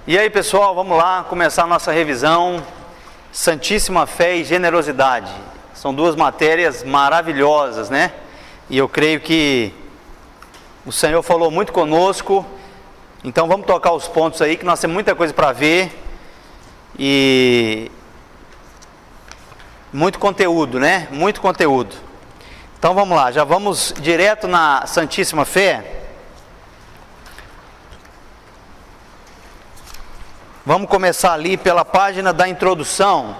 E aí, pessoal, vamos lá começar a nossa revisão. Santíssima Fé e Generosidade. São duas matérias maravilhosas, né? E eu creio que o Senhor falou muito conosco. Então vamos tocar os pontos aí, que nós temos muita coisa para ver. E muito conteúdo, né? Muito conteúdo. Então vamos lá, já vamos direto na Santíssima Fé. Vamos começar ali pela página da introdução.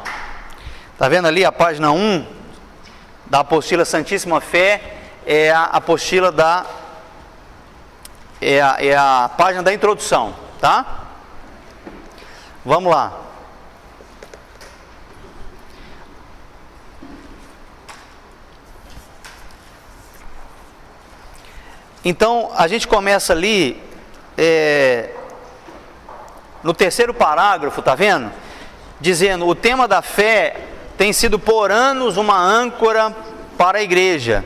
Está vendo ali a página 1 da apostila Santíssima Fé? É a apostila da... É a página da introdução, tá? Vamos lá. Então, a gente começa ali... no terceiro parágrafo, tá vendo? Dizendo, o tema da fé tem sido por anos uma âncora para a igreja.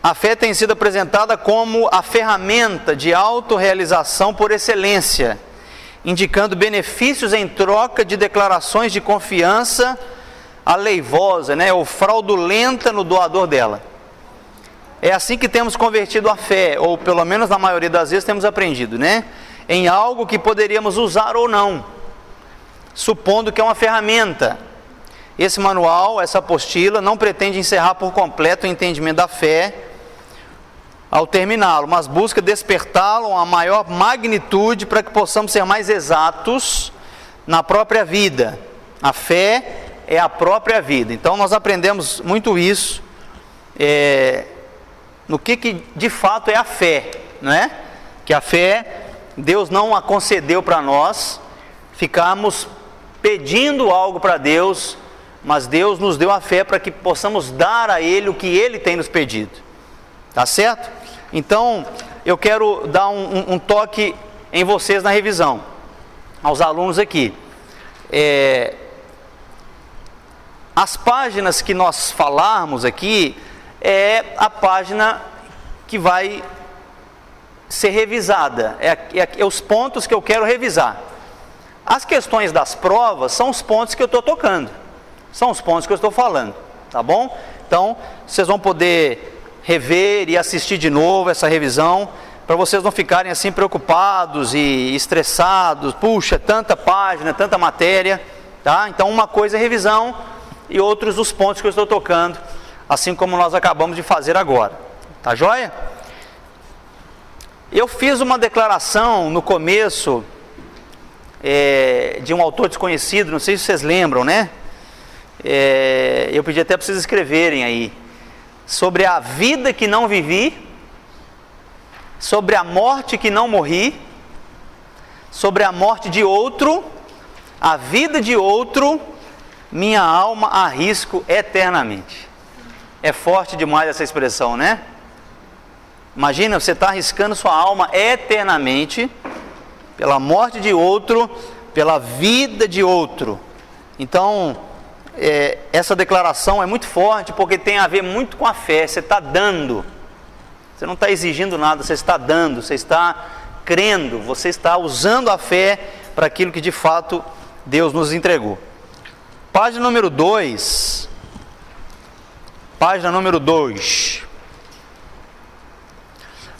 A fé tem sido apresentada como a ferramenta de autorrealização por excelência, indicando benefícios em troca de declarações de confiança aleivosa, né, ou fraudulenta no doador dela. É assim que temos convertido a fé, ou pelo menos na maioria das vezes temos aprendido, né? Em algo que poderíamos usar ou não, supondo que é uma ferramenta. Esse manual, essa apostila, não pretende encerrar por completo o entendimento da fé ao terminá-lo, mas busca despertá-lo a maior magnitude para que possamos ser mais exatos na própria vida. A fé é a própria vida. Então nós aprendemos muito isso, no que de fato é a fé, não é? Que a fé... Deus não a concedeu para nós ficarmos pedindo algo para Deus, mas Deus nos deu a fé para que possamos dar a Ele o que Ele tem nos pedido. Tá certo? Então, eu quero dar um toque em vocês na revisão, aos alunos aqui. As páginas que nós falarmos aqui é a página que vai ser revisada, é os pontos que eu quero revisar. As questões das provas são os pontos que eu estou tocando, são os pontos que eu estou falando, tá bom? Então, vocês vão poder rever e assistir de novo essa revisão, para vocês não ficarem assim preocupados e estressados, puxa, tanta página, tanta matéria, tá? Então, uma coisa é revisão e outros os pontos que eu estou tocando, assim como nós acabamos de fazer agora, tá joia? Eu fiz uma declaração no começo de um autor desconhecido, não sei se vocês lembram, né? Eu pedi até para vocês escreverem aí, sobre a vida que não vivi, sobre a morte que não morri, sobre a morte de outro, a vida de outro, minha alma arrisco eternamente. É forte demais essa expressão, né? Imagina, você está arriscando sua alma eternamente pela morte de outro, pela vida de outro. Então, essa declaração é muito forte porque tem a ver muito com a fé. Você está dando, você não está exigindo nada, você está dando, você está crendo, você está usando a fé para aquilo que de fato Deus nos entregou. Página número 2. Página número 2.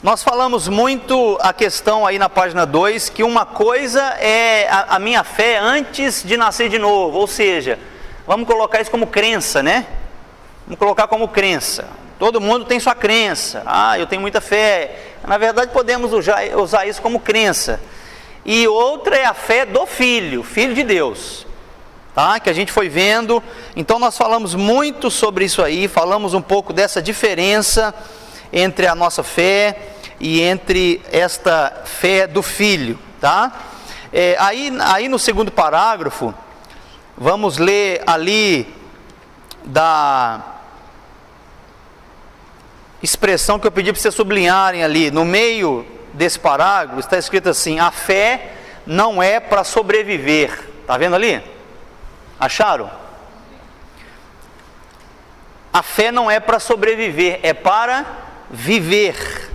Nós falamos muito a questão aí na página 2, que uma coisa é a minha fé antes de nascer de novo, ou seja, vamos colocar isso como crença, né? Vamos colocar como crença. Todo mundo tem sua crença. Eu tenho muita fé. Na verdade, podemos usar isso como crença. E outra é a fé do Filho de Deus, tá? Que a gente foi vendo. Então nós falamos muito sobre isso aí, falamos um pouco dessa diferença entre a nossa fé e entre esta fé do Filho, tá? Aí no segundo parágrafo, vamos ler ali da expressão que eu pedi para vocês sublinharem ali, no meio desse parágrafo, está escrito assim, a fé não é para sobreviver, tá vendo ali? Acharam? A fé não é para sobreviver, é para viver.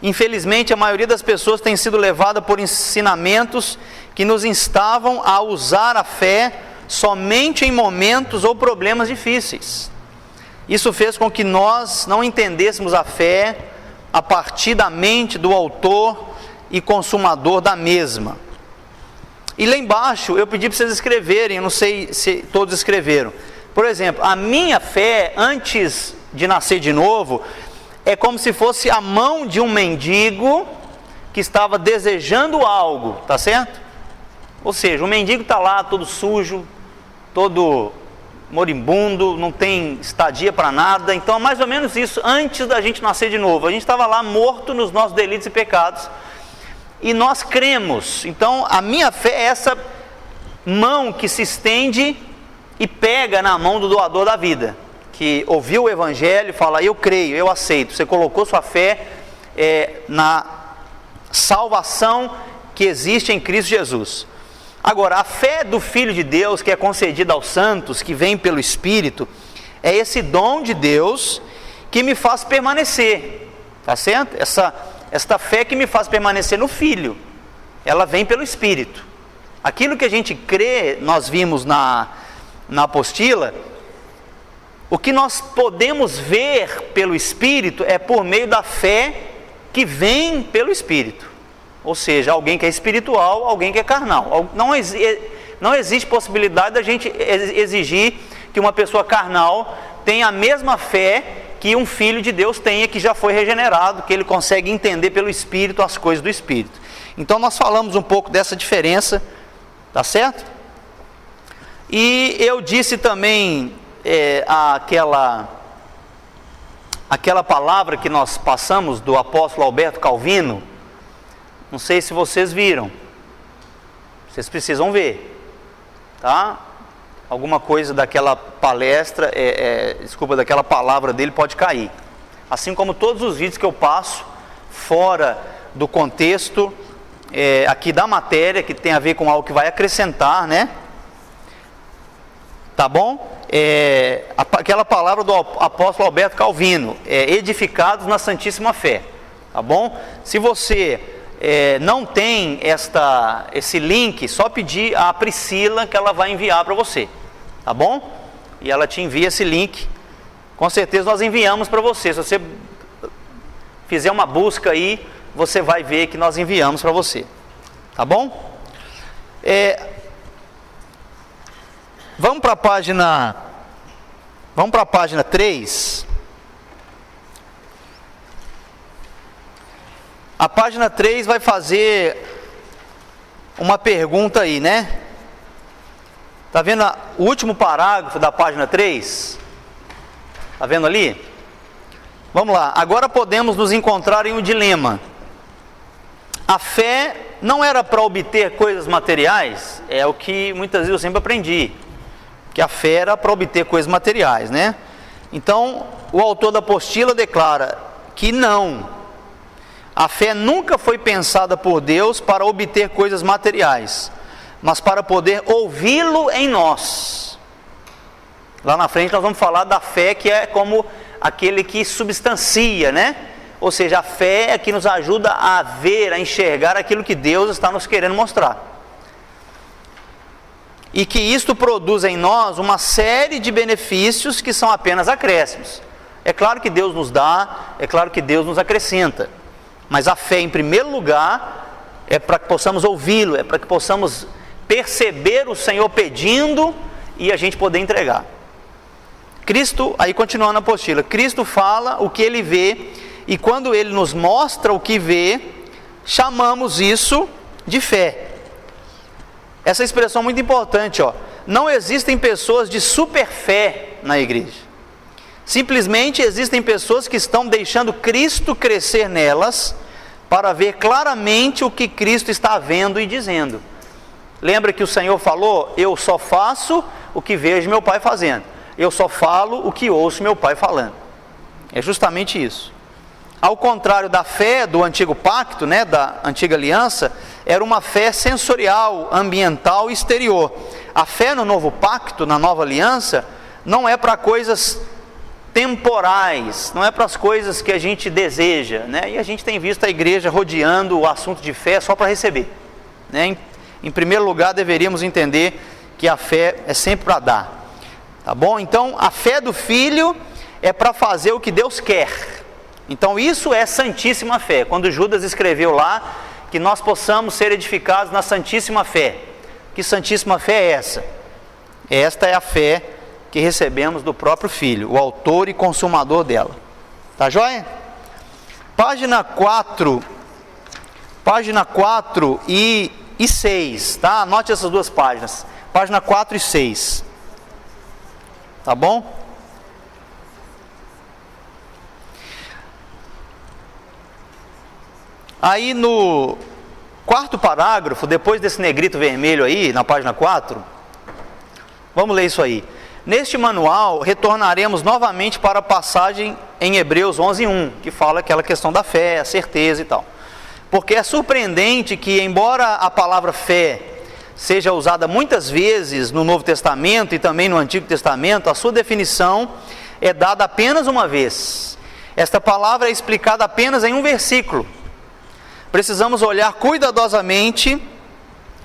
Infelizmente, a maioria das pessoas tem sido levada por ensinamentos que nos instavam a usar a fé somente em momentos ou problemas difíceis. Isso fez com que nós não entendêssemos a fé a partir da mente do autor e consumador da mesma. E lá embaixo eu pedi para vocês escreverem, eu não sei se todos escreveram. Por exemplo, a minha fé antes de nascer de novo é como se fosse a mão de um mendigo que estava desejando algo, tá certo? Ou seja, o mendigo está lá todo sujo, todo moribundo, não tem estadia para nada. Então é mais ou menos isso antes da gente nascer de novo. A gente estava lá morto nos nossos delitos e pecados e nós cremos. Então a minha fé é essa mão que se estende e pega na mão do doador da vida, que ouviu o evangelho e fala: eu creio, eu aceito. Você colocou sua fé na salvação que existe em Cristo Jesus. Agora, a fé do Filho de Deus, que é concedida aos santos, que vem pelo Espírito, é esse dom de Deus que me faz permanecer, tá certo? Esta fé que me faz permanecer no Filho, ela vem pelo Espírito. Aquilo que a gente crê, nós vimos na apostila, o que nós podemos ver pelo Espírito é por meio da fé que vem pelo Espírito. Ou seja, alguém que é espiritual, alguém que é carnal. Não existe possibilidade da gente exigir que uma pessoa carnal tenha a mesma fé que um filho de Deus tenha, que já foi regenerado, que ele consegue entender pelo Espírito as coisas do Espírito. Então nós falamos um pouco dessa diferença, tá certo? E eu disse também aquela palavra que nós passamos do apóstolo Alberto Calvino. Não sei se vocês viram, vocês precisam ver, tá? Alguma coisa daquela palestra, daquela palavra dele pode cair. Assim como todos os vídeos que eu passo, fora do contexto aqui da matéria, que tem a ver com algo que vai acrescentar, né? Tá bom? Aquela palavra do apóstolo Alberto Calvino, edificados na Santíssima Fé, tá bom? Se você não tem esse link, só pedir a Priscila que ela vai enviar para você, tá bom? E ela te envia esse link, com certeza nós enviamos para você. Se você fizer uma busca aí, você vai ver que nós enviamos para você, tá bom? Vamos para a página 3. A página 3 vai fazer uma pergunta aí, né? Tá vendo o último parágrafo da página 3? Tá vendo ali? Vamos lá, agora podemos nos encontrar em um dilema. A fé não era para obter coisas materiais, é o que muitas vezes eu sempre aprendi, que a fé era para obter coisas materiais, né? Então, o autor da apostila declara que não. A fé nunca foi pensada por Deus para obter coisas materiais, mas para poder ouvi-lo em nós. Lá na frente nós vamos falar da fé que é como aquele que substancia, né? Ou seja, a fé é que nos ajuda a ver, a enxergar aquilo que Deus está nos querendo mostrar. E que isto produz em nós uma série de benefícios que são apenas acréscimos. É claro que Deus nos dá, é claro que Deus nos acrescenta. Mas a fé, em primeiro lugar, é para que possamos ouvi-lo, é para que possamos perceber o Senhor pedindo e a gente poder entregar. Cristo, aí continuando a apostila, Cristo fala o que Ele vê, e quando Ele nos mostra o que vê, chamamos isso de fé. Essa expressão é muito importante, ó. Não existem pessoas de super fé na igreja. Simplesmente existem pessoas que estão deixando Cristo crescer nelas para ver claramente o que Cristo está vendo e dizendo. Lembra que o Senhor falou: eu só faço o que vejo meu Pai fazendo, eu só falo o que ouço meu Pai falando. É justamente isso. Ao contrário da fé do antigo pacto, né, da antiga aliança, era uma fé sensorial, ambiental e exterior. A fé no novo pacto, na nova aliança, não é para coisas temporais, não é para as coisas que a gente deseja, né? E a gente tem visto a igreja rodeando o assunto de fé só para receber, né? Em primeiro lugar, deveríamos entender que a fé é sempre para dar, tá bom? Então, a fé do Filho é para fazer o que Deus quer. Então, isso é santíssima fé. Quando Judas escreveu lá que nós possamos ser edificados na santíssima fé. Que santíssima fé é essa? Esta é a fé que recebemos do próprio Filho, o autor e consumador dela. Tá joia? Página 4 e 6, tá? Anote essas duas páginas. Página 4 e 6. Tá bom? Aí no quarto parágrafo, depois desse negrito vermelho aí, na página 4, vamos ler isso aí. Neste manual, retornaremos novamente para a passagem em Hebreus 11:1, que fala aquela questão da fé, a certeza e tal. Porque é surpreendente que, embora a palavra fé seja usada muitas vezes no Novo Testamento e também no Antigo Testamento, a sua definição é dada apenas uma vez. Esta palavra é explicada apenas em um versículo. Precisamos olhar cuidadosamente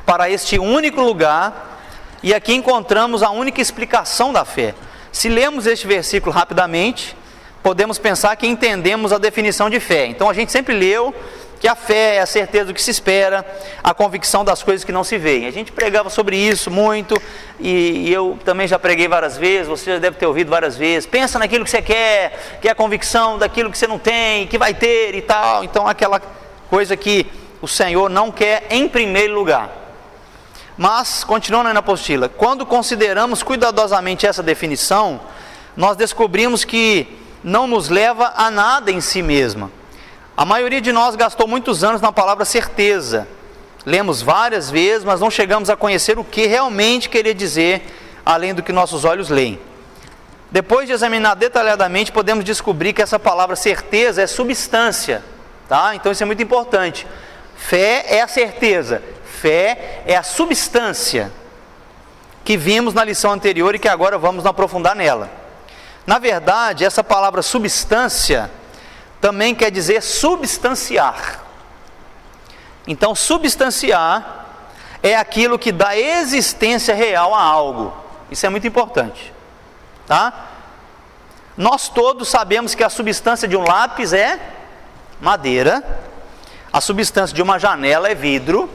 para este único lugar, e aqui encontramos a única explicação da fé. Se lemos este versículo rapidamente, podemos pensar que entendemos a definição de fé. Então a gente sempre leu que a fé é a certeza do que se espera, a convicção das coisas que não se veem. A gente pregava sobre isso muito, e eu também já preguei várias vezes, você já deve ter ouvido várias vezes. Pensa naquilo que você quer, que é a convicção daquilo que você não tem, que vai ter e tal. Então aquela coisa que o Senhor não quer em primeiro lugar. Mas, continuando aí na apostila, quando consideramos cuidadosamente essa definição, nós descobrimos que não nos leva a nada em si mesma. A maioria de nós gastou muitos anos na palavra certeza. Lemos várias vezes, mas não chegamos a conhecer o que realmente queria dizer, além do que nossos olhos leem. Depois de examinar detalhadamente, podemos descobrir que essa palavra certeza é substância. Tá? Então isso é muito importante. Fé é a certeza, fé é a substância que vimos na lição anterior e que agora vamos nos aprofundar nela. Na verdade, essa palavra substância também quer dizer substanciar. Então, substanciar é aquilo que dá existência real a algo. Isso é muito importante, tá? Nós todos sabemos que a substância de um lápis é madeira, a substância de uma janela é vidro,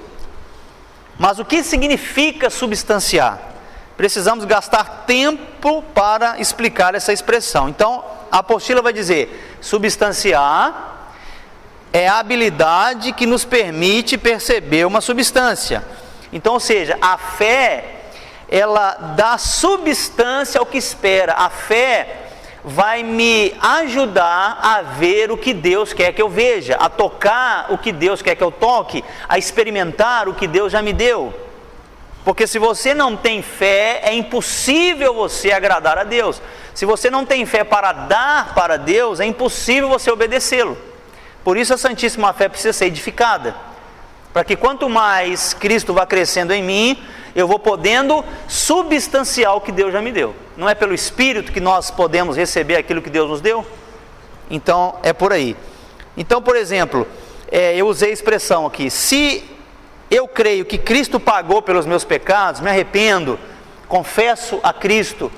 mas o que significa substanciar? Precisamos gastar tempo para explicar essa expressão. Então, a apostila vai dizer, substanciar é a habilidade que nos permite perceber uma substância. Então, ou seja, a fé, ela dá substância ao que espera. A fé vai me ajudar a ver o que Deus quer que eu veja, a tocar o que Deus quer que eu toque, a experimentar o que Deus já me deu. Porque se você não tem fé, é impossível você agradar a Deus. Se você não tem fé para dar para Deus, é impossível você obedecê-lo. Por isso a Santíssima Fé precisa ser edificada, para que quanto mais Cristo vá crescendo em mim, eu vou podendo substanciar o que Deus já me deu. Não é pelo Espírito que nós podemos receber aquilo que Deus nos deu? Então, é por aí. Então, por exemplo, eu usei a expressão aqui, se eu creio que Cristo pagou pelos meus pecados, me arrependo, confesso a Cristo,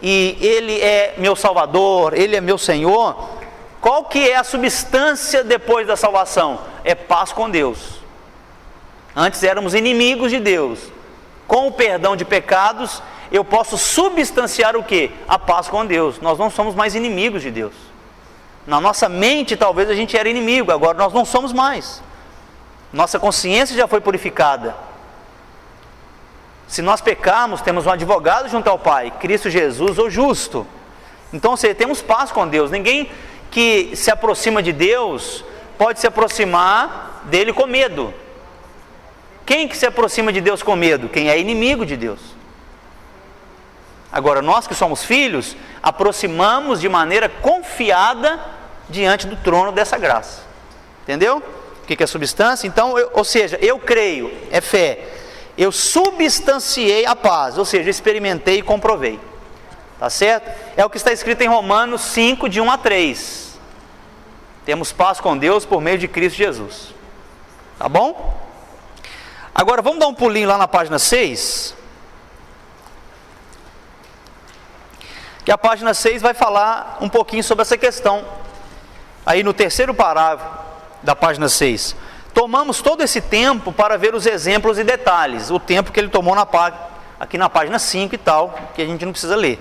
e Ele é meu Salvador, Ele é meu Senhor, qual que é a substância depois da salvação? É paz com Deus. Antes éramos inimigos de Deus. Com o perdão de pecados, eu posso substanciar o quê? A paz com Deus. Nós não somos mais inimigos de Deus. Na nossa mente, talvez a gente era inimigo, agora nós não somos mais. Nossa consciência já foi purificada. Se nós pecarmos, temos um advogado junto ao Pai, Cristo Jesus, o justo. Então, ou seja, temos paz com Deus. Ninguém que se aproxima de Deus pode se aproximar dele com medo. Quem que se aproxima de Deus com medo? Quem é inimigo de Deus. Agora, nós que somos filhos, aproximamos de maneira confiada diante do trono dessa graça. Entendeu? O que é substância? Então, ou seja, eu creio, é fé. Eu substanciei a paz, ou seja, experimentei e comprovei. Tá certo? É o que está escrito em Romanos 5, de 1 a 3. Temos paz com Deus por meio de Cristo Jesus. Tá bom? Agora vamos dar um pulinho lá na página 6. Que a página 6 vai falar um pouquinho sobre essa questão. Aí no terceiro parágrafo da página 6. Tomamos todo esse tempo para ver os exemplos e detalhes. O tempo que ele tomou aqui na página 5 e tal, que a gente não precisa ler.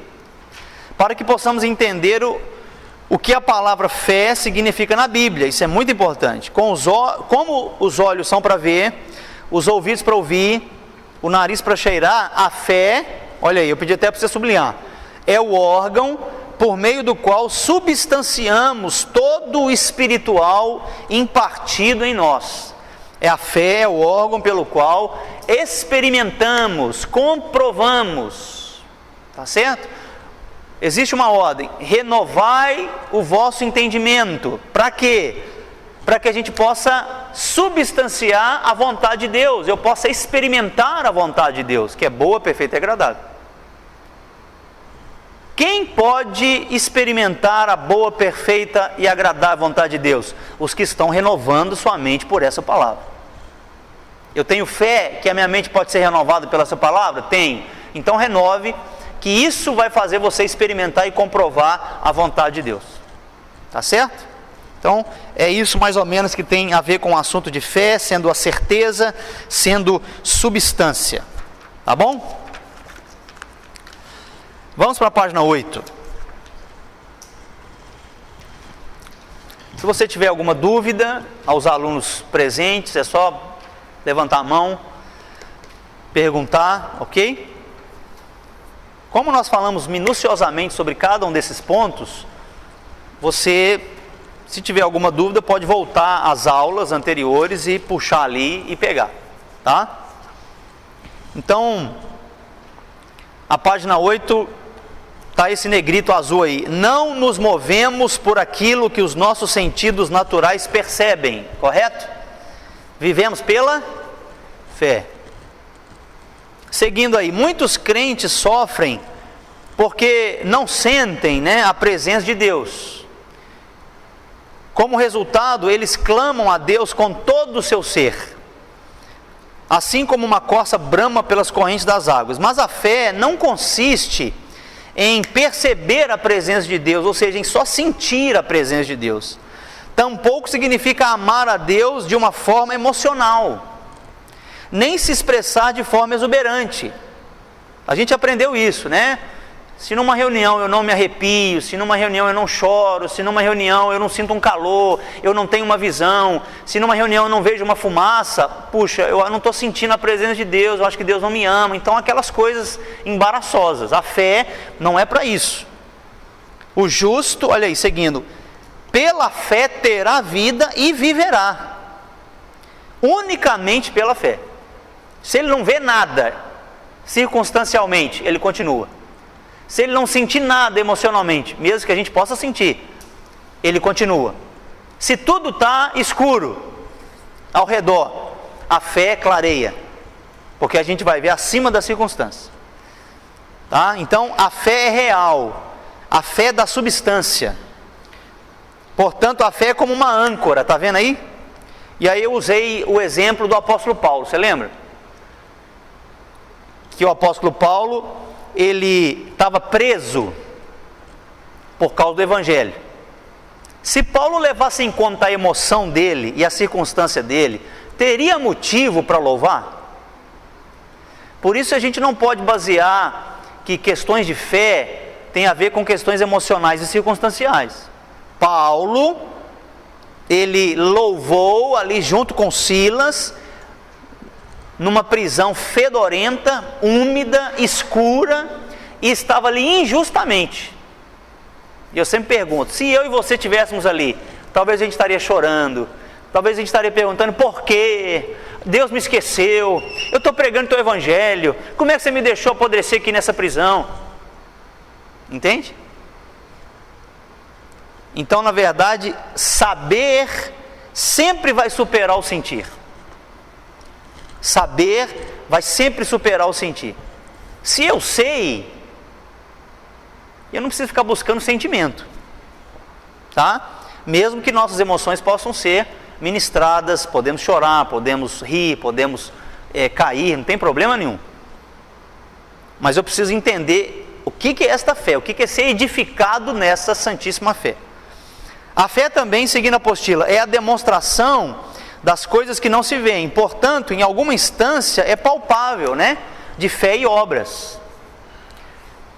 Para que possamos entender o que a palavra fé significa na Bíblia. Isso é muito importante. Como os olhos são para ver, os ouvidos para ouvir, o nariz para cheirar, a fé, olha aí, eu pedi até para você sublinhar, é o órgão por meio do qual substanciamos todo o espiritual impartido em nós. A fé é o órgão pelo qual experimentamos, comprovamos. Tá certo? Existe uma ordem: renovai o vosso entendimento. Para quê? Para que a gente possa substanciar a vontade de Deus, eu possa experimentar a vontade de Deus, que é boa, perfeita e agradável. Quem pode experimentar a boa, perfeita e agradável vontade de Deus? Os que estão renovando sua mente por essa palavra. Eu tenho fé que a minha mente pode ser renovada pela essa palavra? Tenho. Então renove, que isso vai fazer você experimentar e comprovar a vontade de Deus. Tá certo? Então, é isso mais ou menos que tem a ver com o assunto de fé, sendo a certeza, sendo substância. Tá bom? Vamos para a página 8. Se você tiver alguma dúvida, aos alunos presentes, é só levantar a mão, perguntar, ok? Como nós falamos minuciosamente sobre cada um desses pontos, você, se tiver alguma dúvida, pode voltar às aulas anteriores e puxar ali e pegar, tá? Então, a página 8, está esse negrito azul aí. Não nos movemos por aquilo que os nossos sentidos naturais percebem, correto? Vivemos pela fé. Seguindo aí, muitos crentes sofrem porque não sentem, a presença de Deus. Como resultado, eles clamam a Deus com todo o seu ser, assim como uma corça brama pelas correntes das águas. Mas a fé não consiste em perceber a presença de Deus, ou seja, em só sentir a presença de Deus. Tampouco significa amar a Deus de uma forma emocional, nem se expressar de forma exuberante. A gente aprendeu isso, Se numa reunião eu não me arrepio, se numa reunião eu não choro, se numa reunião eu não sinto um calor, eu não tenho uma visão, se numa reunião eu não vejo uma fumaça, puxa, eu não estou sentindo a presença de Deus, eu acho que Deus não me ama. Então aquelas coisas embaraçosas. A fé não é para isso. O justo, olha aí, seguindo, pela fé terá vida e viverá. Unicamente pela fé. Se ele não vê nada, circunstancialmente, ele continua. Se ele não sentir nada emocionalmente, mesmo que a gente possa sentir, ele continua. Se tudo está escuro ao redor, a fé clareia, porque a gente vai ver acima das circunstâncias. Tá? Então a fé é real, a fé da substância. Portanto, a fé é como uma âncora, tá vendo aí? E aí eu usei o exemplo do apóstolo Paulo, você lembra? Que o apóstolo Paulo, ele estava preso por causa do evangelho. Se Paulo levasse em conta a emoção dele e a circunstância dele, teria motivo para louvar? Por isso a gente não pode basear que questões de fé têm a ver com questões emocionais e circunstanciais. Paulo, ele louvou ali junto com Silas, numa prisão fedorenta, úmida, escura, e estava ali injustamente. E eu sempre pergunto, se eu e você estivéssemos ali, talvez a gente estaria chorando, talvez a gente estaria perguntando, por quê? Deus me esqueceu, eu estou pregando o teu evangelho, como é que você me deixou apodrecer aqui nessa prisão? Entende? Então, na verdade, saber sempre vai superar o sentir. Saber vai sempre superar o sentir. Se eu sei, E eu não preciso ficar buscando sentimento, tá? Mesmo que nossas emoções possam ser ministradas, podemos chorar, podemos rir, podemos cair, não tem problema nenhum. Mas eu preciso entender o que é esta fé, o que é ser edificado nessa santíssima fé. A fé também, seguindo a apostila, é a demonstração das coisas que não se veem. Portanto, em alguma instância é palpável, né? De fé e obras.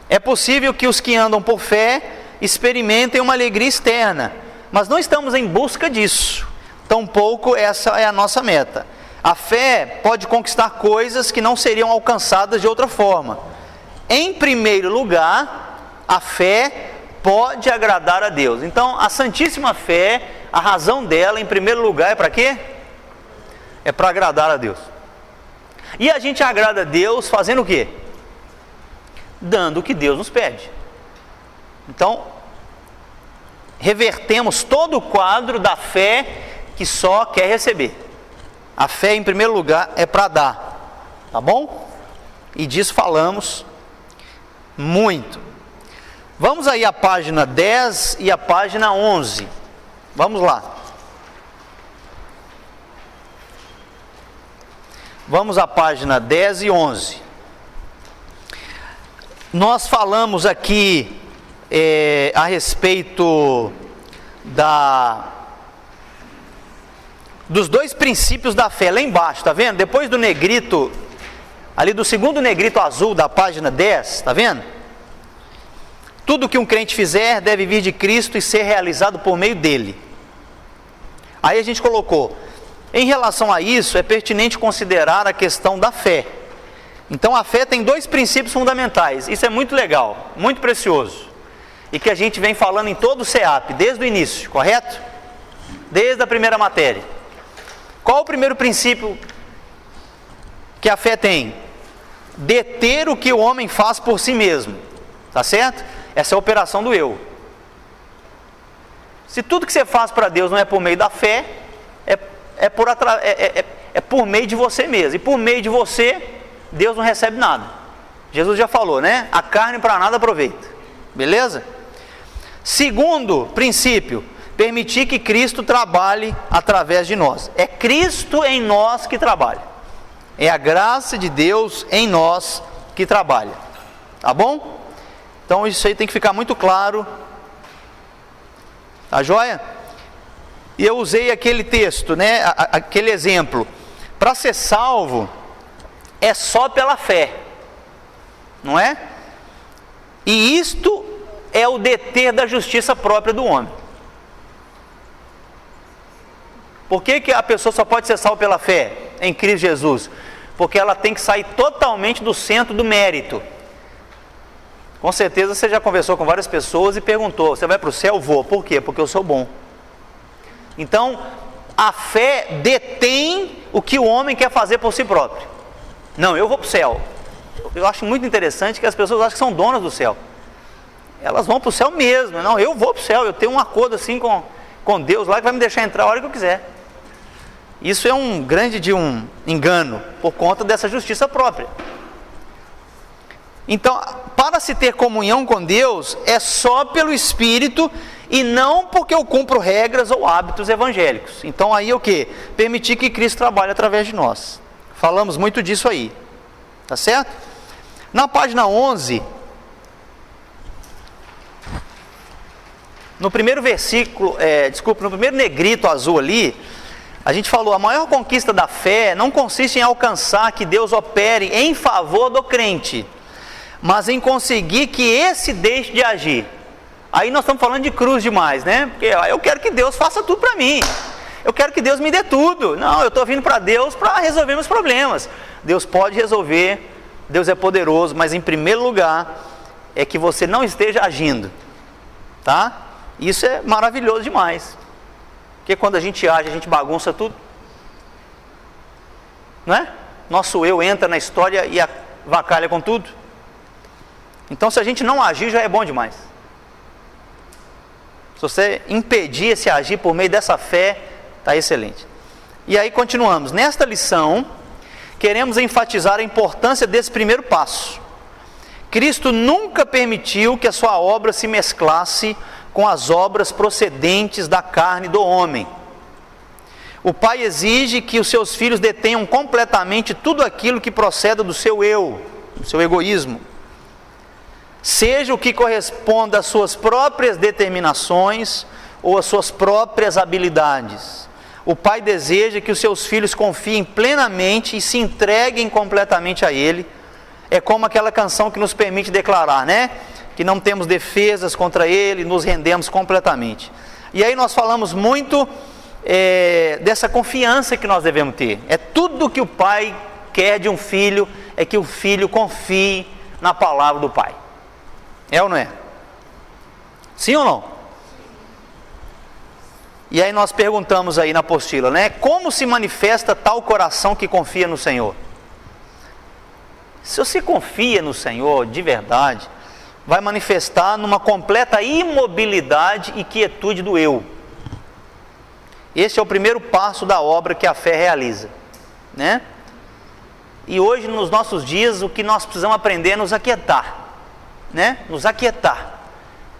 É possível que os que andam por fé experimentem uma alegria externa, mas não estamos em busca disso. Tampouco essa é a nossa meta. A fé pode conquistar coisas que não seriam alcançadas de outra forma. Em primeiro lugar, a fé pode agradar a Deus. Então, a santíssima fé, a razão dela, em primeiro lugar, é para quê? É para agradar a Deus. E a gente agrada a Deus fazendo o quê? Dando o que Deus nos pede. Então, revertemos todo o quadro da fé que só quer receber. A fé, em primeiro lugar, é para dar. Tá bom? E disso falamos muito. Vamos aí à página 10 e à página 11. Vamos lá. Vamos à página 10 e 11. Nós falamos aqui a respeito dos dois princípios da fé, lá embaixo, tá vendo? Depois do negrito, ali do segundo negrito azul da página 10, tá vendo? Tudo que um crente fizer deve vir de Cristo e ser realizado por meio dele. Aí a gente colocou, em relação a isso, é pertinente considerar a questão da fé. Então a fé tem dois princípios fundamentais, isso é muito legal, muito precioso, e que a gente vem falando em todo o CEAP, desde o início, correto? Desde a primeira matéria. Qual o primeiro princípio que a fé tem? Deter o que o homem faz por si mesmo, tá certo? Essa é a operação do eu. Se tudo que você faz para Deus não é por meio da fé, é por meio de você mesmo. E por meio de você, Deus não recebe nada. Jesus já falou, né? A carne para nada aproveita. Beleza? Segundo princípio, permitir que Cristo trabalhe através de nós. É Cristo em nós que trabalha. É a graça de Deus em nós que trabalha. Tá bom? Então isso aí tem que ficar muito claro. Tá joia? E eu usei aquele texto, né? Aquele exemplo. Para ser salvo, é só pela fé. Não é? E isto é o deter da justiça própria do homem. Por que a pessoa só pode ser salva pela fé em Cristo Jesus? Porque ela tem que sair totalmente do centro do mérito. Com certeza você já conversou com várias pessoas e perguntou, você vai para o céu? Vou. Por quê? Porque eu sou bom. Então, a fé detém o que o homem quer fazer por si próprio. Não, eu vou para o céu. Eu acho muito interessante que as pessoas acham que são donas do céu. Elas vão para o céu mesmo. Não, eu vou para o céu, eu tenho um acordo assim com Deus lá que vai me deixar entrar a hora que eu quiser. Isso é um grande engano por conta dessa justiça própria. Então, para se ter comunhão com Deus, é só pelo Espírito e não porque eu cumpro regras ou hábitos evangélicos. Então aí é o que? Permitir que Cristo trabalhe através de nós. Falamos muito disso aí. Tá certo? Na página 11, no primeiro versículo, no primeiro negrito azul ali, a gente falou, a maior conquista da fé não consiste em alcançar que Deus opere em favor do crente, mas em conseguir que esse deixe de agir. Aí nós estamos falando de cruz demais, né? Porque eu quero que Deus faça tudo para mim. Eu quero que Deus me dê tudo. Não, eu estou vindo para Deus para resolver meus problemas. Deus pode resolver, Deus é poderoso, mas em primeiro lugar é que você não esteja agindo. Tá? Isso é maravilhoso demais. Porque quando a gente age, a gente bagunça tudo. Não é? Nosso eu entra na história e avacalha com tudo. Então se a gente não agir, já é bom demais. Se você impedir esse agir por meio dessa fé, está excelente. E aí continuamos. Nesta lição, queremos enfatizar a importância desse primeiro passo. Cristo nunca permitiu que a sua obra se mesclasse com as obras procedentes da carne do homem. O Pai exige que os seus filhos detenham completamente tudo aquilo que proceda do seu eu, do seu egoísmo. Seja o que corresponda às suas próprias determinações ou às suas próprias habilidades. O Pai deseja que os seus filhos confiem plenamente e se entreguem completamente a Ele. É como aquela canção que nos permite declarar, né? Que não temos defesas contra Ele, nos rendemos completamente. E aí nós falamos muito dessa confiança que nós devemos ter. É tudo que o Pai quer de um filho, é que o filho confie na palavra do Pai. É ou não é? Sim ou não? E aí nós perguntamos aí na apostila, né? Como se manifesta tal coração que confia no Senhor? Se você confia no Senhor de verdade, vai manifestar numa completa imobilidade e quietude do eu. Esse é o primeiro passo da obra que a fé realiza, né? E hoje, nos nossos dias, o que nós precisamos aprender é nos aquietar, né? Nos aquietar.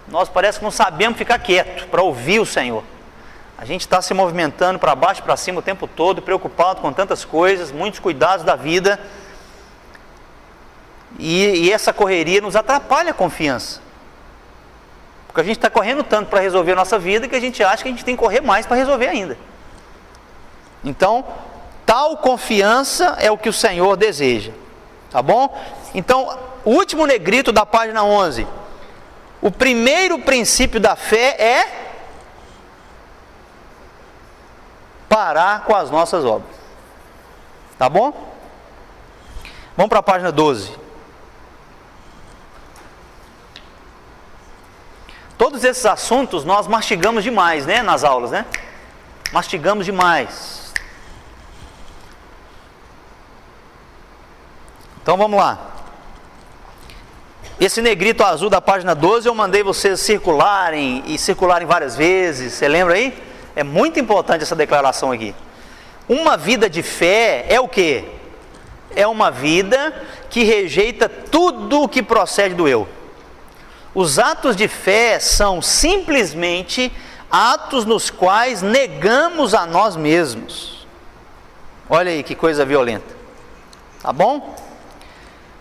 Nós parece que não sabemos ficar quieto para ouvir o Senhor. A gente está se movimentando para baixo e para cima o tempo todo, preocupado com tantas coisas, muitos cuidados da vida. E essa correria nos atrapalha a confiança. Porque a gente está correndo tanto para resolver a nossa vida que a gente acha que a gente tem que correr mais para resolver ainda. Então, tal confiança é o que o Senhor deseja. Tá bom? Então, o último negrito da página 11. O primeiro princípio da fé é parar com as nossas obras. Tá bom? Vamos para a página 12. Todos esses assuntos nós mastigamos demais, né, nas aulas, né? Mastigamos demais. Então vamos lá. Esse negrito azul da página 12 eu mandei vocês circularem e circularem várias vezes. Você lembra aí? É muito importante essa declaração aqui. Uma vida de fé é o quê? É uma vida que rejeita tudo o que procede do eu. Os atos de fé são simplesmente atos nos quais negamos a nós mesmos. Olha aí que coisa violenta. Tá bom?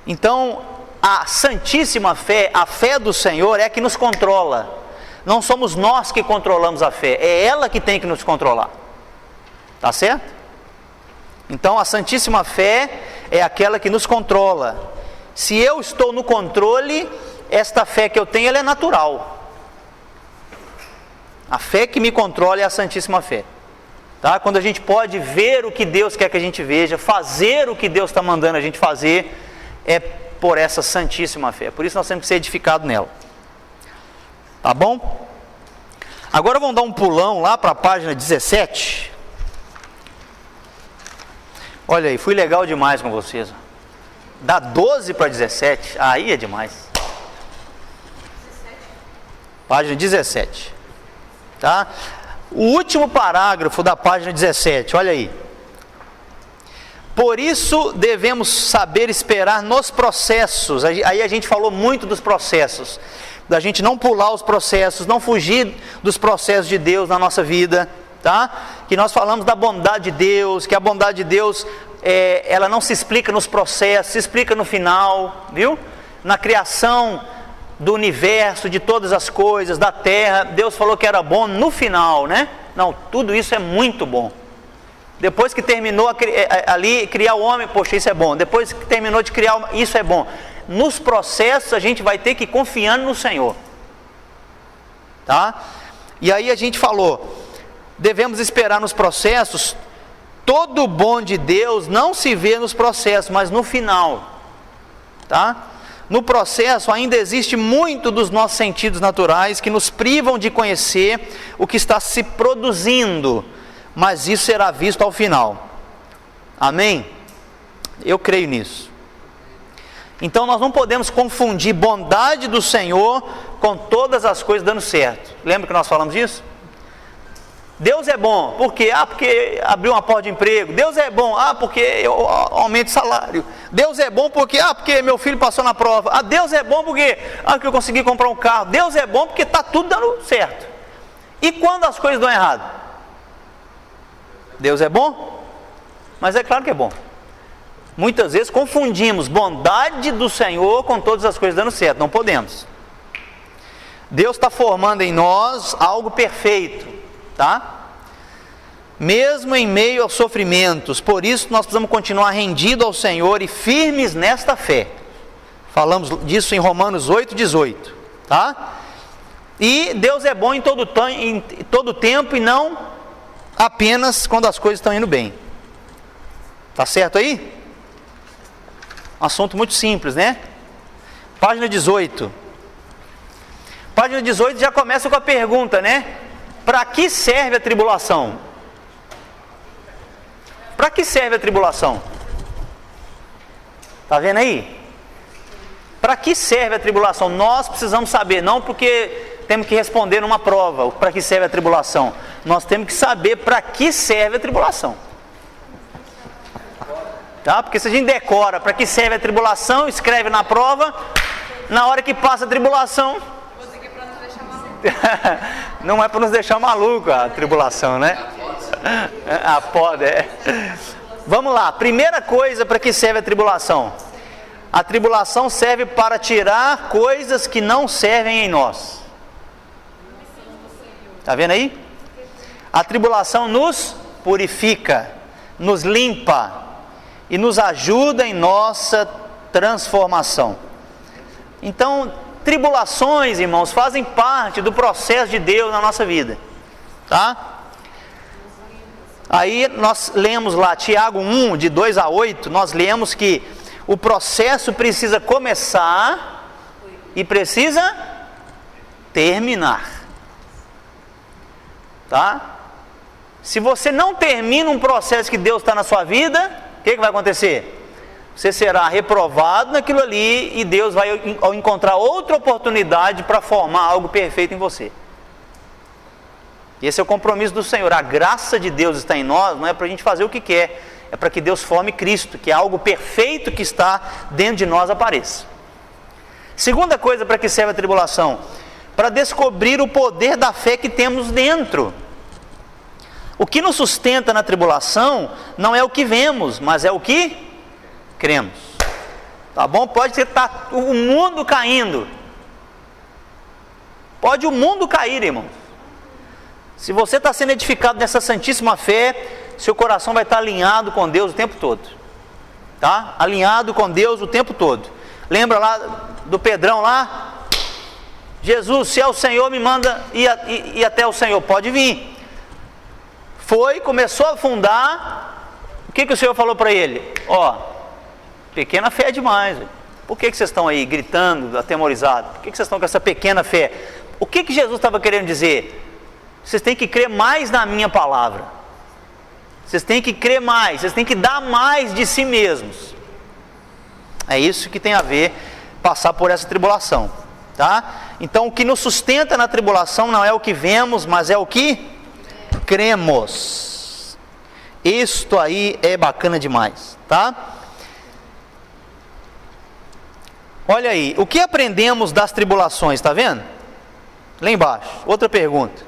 Então, a santíssima fé, a fé do Senhor é a que nos controla. Não somos nós que controlamos a fé, é ela que tem que nos controlar. Tá certo? Então, a santíssima fé é aquela que nos controla. Se eu estou no controle, esta fé que eu tenho, ela é natural. A fé que me controla é a santíssima fé. Tá? Quando a gente pode ver o que Deus quer que a gente veja, fazer o que Deus está mandando a gente fazer, é por essa santíssima fé. Por isso nós temos que ser edificados nela. Tá bom? Agora vamos dar um pulão lá para a página 17. Olha aí, fui legal demais com vocês. Da 12 para 17, aí é demais. Página 17. Tá? O último parágrafo da página 17, olha aí. Por isso devemos saber esperar nos processos. Aí a gente falou muito dos processos. Da gente não pular os processos, não fugir dos processos de Deus na nossa vida. Tá? Que nós falamos da bondade de Deus, que a bondade de Deus, ela não se explica nos processos, se explica no final, viu? Na criação do universo, de todas as coisas, da terra, Deus falou que era bom no final, né? Não, tudo isso é muito bom. Depois que terminou ali, criar o homem, poxa, isso é bom. Depois que terminou de criar, isso é bom. Nos processos a gente vai ter que ir confiando no Senhor. Tá? E aí a gente falou, devemos esperar nos processos. Todo o bom de Deus não se vê nos processos, mas no final. Tá? No processo ainda existe muito dos nossos sentidos naturais que nos privam de conhecer o que está se produzindo, mas isso será visto ao final. Amém? Eu creio nisso. Então nós não podemos confundir bondade do Senhor com todas as coisas dando certo. Lembra que nós falamos disso? Deus é bom, por quê? Porque abriu uma porta de emprego. Deus é bom, porque eu aumento o salário. Deus é bom porque meu filho passou na prova. Deus é bom porque eu consegui comprar um carro. Deus é bom porque está tudo dando certo. E quando as coisas dão errado? Deus é bom? Mas é claro que é bom. Muitas vezes confundimos bondade do Senhor com todas as coisas dando certo. Não podemos. Deus está formando em nós algo perfeito, tá? Mesmo em meio aos sofrimentos. Por isso nós precisamos continuar rendidos ao Senhor e firmes nesta fé. Falamos disso em Romanos 8:18, tá? E Deus é bom em todo tempo e não apenas quando as coisas estão indo bem. Tá certo aí? Um assunto muito simples, né? Página 18. Página 18 já começa com a pergunta, né? Para que serve a tribulação? Para que serve a tribulação? Está vendo aí? Para que serve a tribulação? Nós precisamos saber, não porque temos que responder numa prova, para que serve a tribulação. Nós temos que saber para que serve a tribulação. Tá? Porque se a gente decora para que serve a tribulação, escreve na prova, na hora que passa a tribulação... Não é para nos deixar maluco a tribulação, né? Pode. Vamos lá, primeira coisa para que serve a tribulação. A tribulação serve para tirar coisas que não servem em nós. Está vendo aí? A tribulação nos purifica, nos limpa e nos ajuda em nossa transformação. Então, tribulações, irmãos, fazem parte do processo de Deus na nossa vida, tá? Aí nós lemos lá Tiago 1, de 2 a 8, nós lemos que o processo precisa começar e precisa terminar, tá? Se você não termina um processo que Deus está na sua vida, o que vai acontecer? Você será reprovado naquilo ali e Deus vai encontrar outra oportunidade para formar algo perfeito em você. Esse é o compromisso do Senhor. A graça de Deus está em nós, não é para a gente fazer o que quer, é para que Deus forme Cristo, que é algo perfeito que está dentro de nós apareça. Segunda coisa para que serve a tribulação: para descobrir o poder da fé que temos dentro. O que nos sustenta na tribulação não é o que vemos, mas é o que cremos. Tá bom? Pode ser o mundo caindo. Pode o mundo cair, irmão. Se você está sendo edificado nessa santíssima fé, seu coração vai estar alinhado com Deus o tempo todo. Tá? Alinhado com Deus o tempo todo. Lembra lá do Pedrão lá? Jesus, se é o Senhor, me manda ir até o Senhor. Pode vir. Foi, começou a afundar. O que o Senhor falou para ele? Pequena fé é demais. Por que vocês estão aí gritando, atemorizados? Por que vocês estão com essa pequena fé? O que Jesus estava querendo dizer? Vocês têm que crer mais na minha palavra. Vocês têm que crer mais. Vocês têm que dar mais de si mesmos. É isso que tem a ver passar por essa tribulação, tá? Então o que nos sustenta na tribulação não é o que vemos, mas é o que cremos. Isto aí é bacana demais, tá? Olha aí, o que aprendemos das tribulações, está vendo? Lá embaixo, outra pergunta.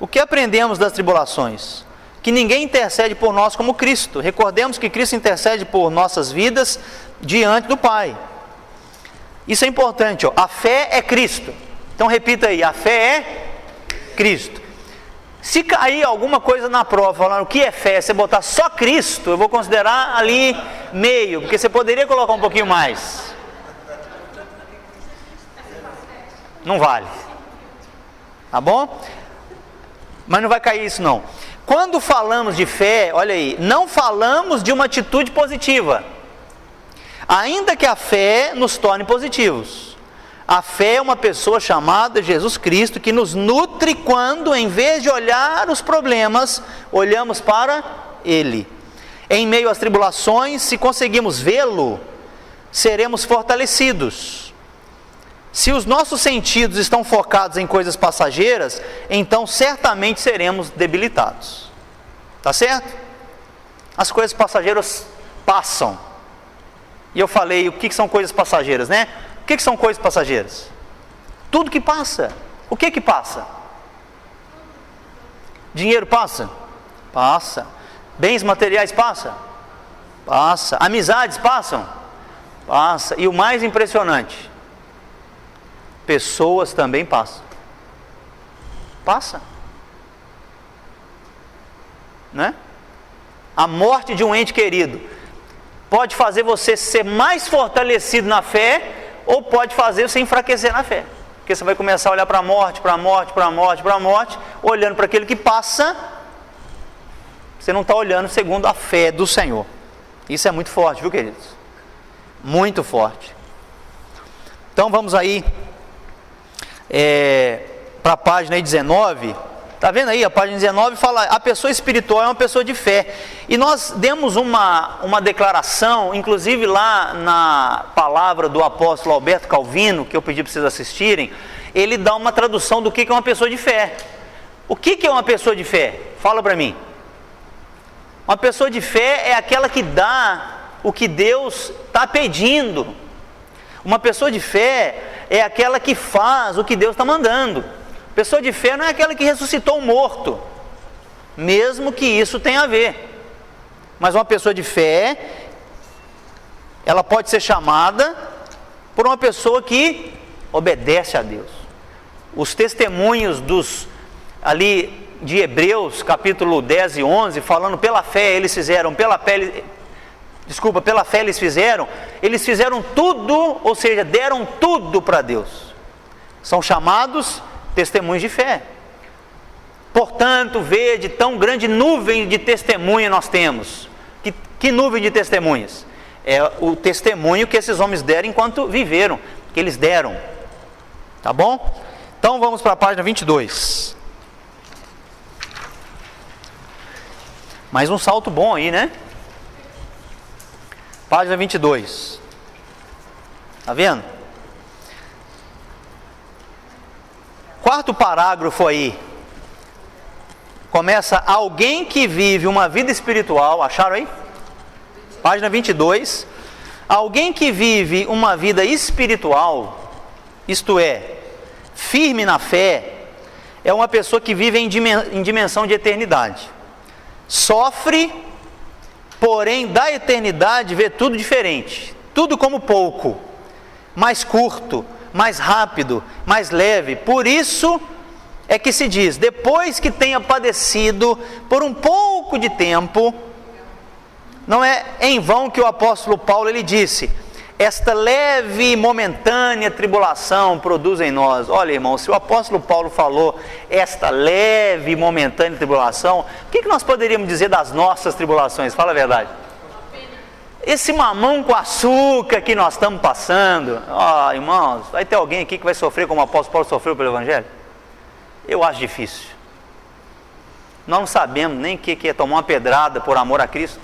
O que aprendemos das tribulações? Que ninguém intercede por nós como Cristo. Recordemos que Cristo intercede por nossas vidas diante do Pai. Isso é importante, a fé é Cristo. Então repita aí, a fé é Cristo. Se cair alguma coisa na prova falando o que é fé, você botar só Cristo, eu vou considerar ali meio, porque você poderia colocar um pouquinho mais. Não vale. Tá bom? Mas não vai cair isso não. Quando falamos de fé, olha aí, não falamos de uma atitude positiva, ainda que a fé nos torne positivos. A fé é uma pessoa chamada Jesus Cristo, que nos nutre quando, em vez de olhar os problemas, olhamos para Ele. Em meio às tribulações, se conseguimos vê-lo, seremos fortalecidos. Se os nossos sentidos estão focados em coisas passageiras, então certamente seremos debilitados. Tá certo? As coisas passageiras passam. E eu falei, o que são coisas passageiras, né? O que são coisas passageiras? Tudo que passa. O que passa? Dinheiro passa? Passa. Bens materiais passa? Passa. Amizades passam? Passa. E o mais impressionante, pessoas também passam. Passa. Né? A morte de um ente querido pode fazer você ser mais fortalecido na fé, ou pode fazer você enfraquecer na fé. Porque você vai começar a olhar para a morte, olhando para aquele que passa, você não está olhando segundo a fé do Senhor. Isso é muito forte, viu, queridos? Muito forte. Então vamos aí para a página 19. Está vendo aí? A página 19 fala: a pessoa espiritual é uma pessoa de fé. E nós demos uma declaração, inclusive lá na palavra do apóstolo Alberto Calvino, que eu pedi para vocês assistirem. Ele dá uma tradução do que é uma pessoa de fé. O que é uma pessoa de fé? Fala para mim. Uma pessoa de fé é aquela que dá o que Deus está pedindo. Uma pessoa de fé é aquela que faz o que Deus está mandando. Pessoa de fé não é aquela que ressuscitou um morto, mesmo que isso tenha a ver. Mas uma pessoa de fé, ela pode ser chamada por uma pessoa que obedece a Deus. Os testemunhos ali de Hebreus, capítulo 10 e 11, falando pela fé eles fizeram, pela fé eles fizeram tudo, ou seja, deram tudo para Deus. São chamados testemunhos de fé. Portanto, vede tão grande nuvem de testemunha nós temos. Que nuvem de testemunhas? É o testemunho que esses homens deram enquanto viveram, que eles deram. Tá bom? Então vamos para a página 22. Mais um salto bom aí, né? Página 22. Tá vendo? Quarto parágrafo aí. Começa: alguém que vive uma vida espiritual. Acharam aí? Página 22. Alguém que vive uma vida espiritual, isto é, firme na fé, é uma pessoa que vive em dimensão de eternidade. Sofre, porém da eternidade vê tudo diferente, tudo como pouco, mais curto, mais rápido, mais leve. Por isso é que se diz: depois que tenha padecido por um pouco de tempo. Não é em vão que o apóstolo Paulo ele disse: esta leve e momentânea tribulação produz em nós. Olha, irmão, se o apóstolo Paulo falou esta leve e momentânea tribulação, o que nós poderíamos dizer das nossas tribulações? Fala a verdade. Esse mamão com açúcar que nós estamos passando. Irmãos, vai ter alguém aqui que vai sofrer como o apóstolo Paulo sofreu pelo Evangelho? Eu acho difícil. Nós não sabemos nem o que é tomar uma pedrada por amor a Cristo,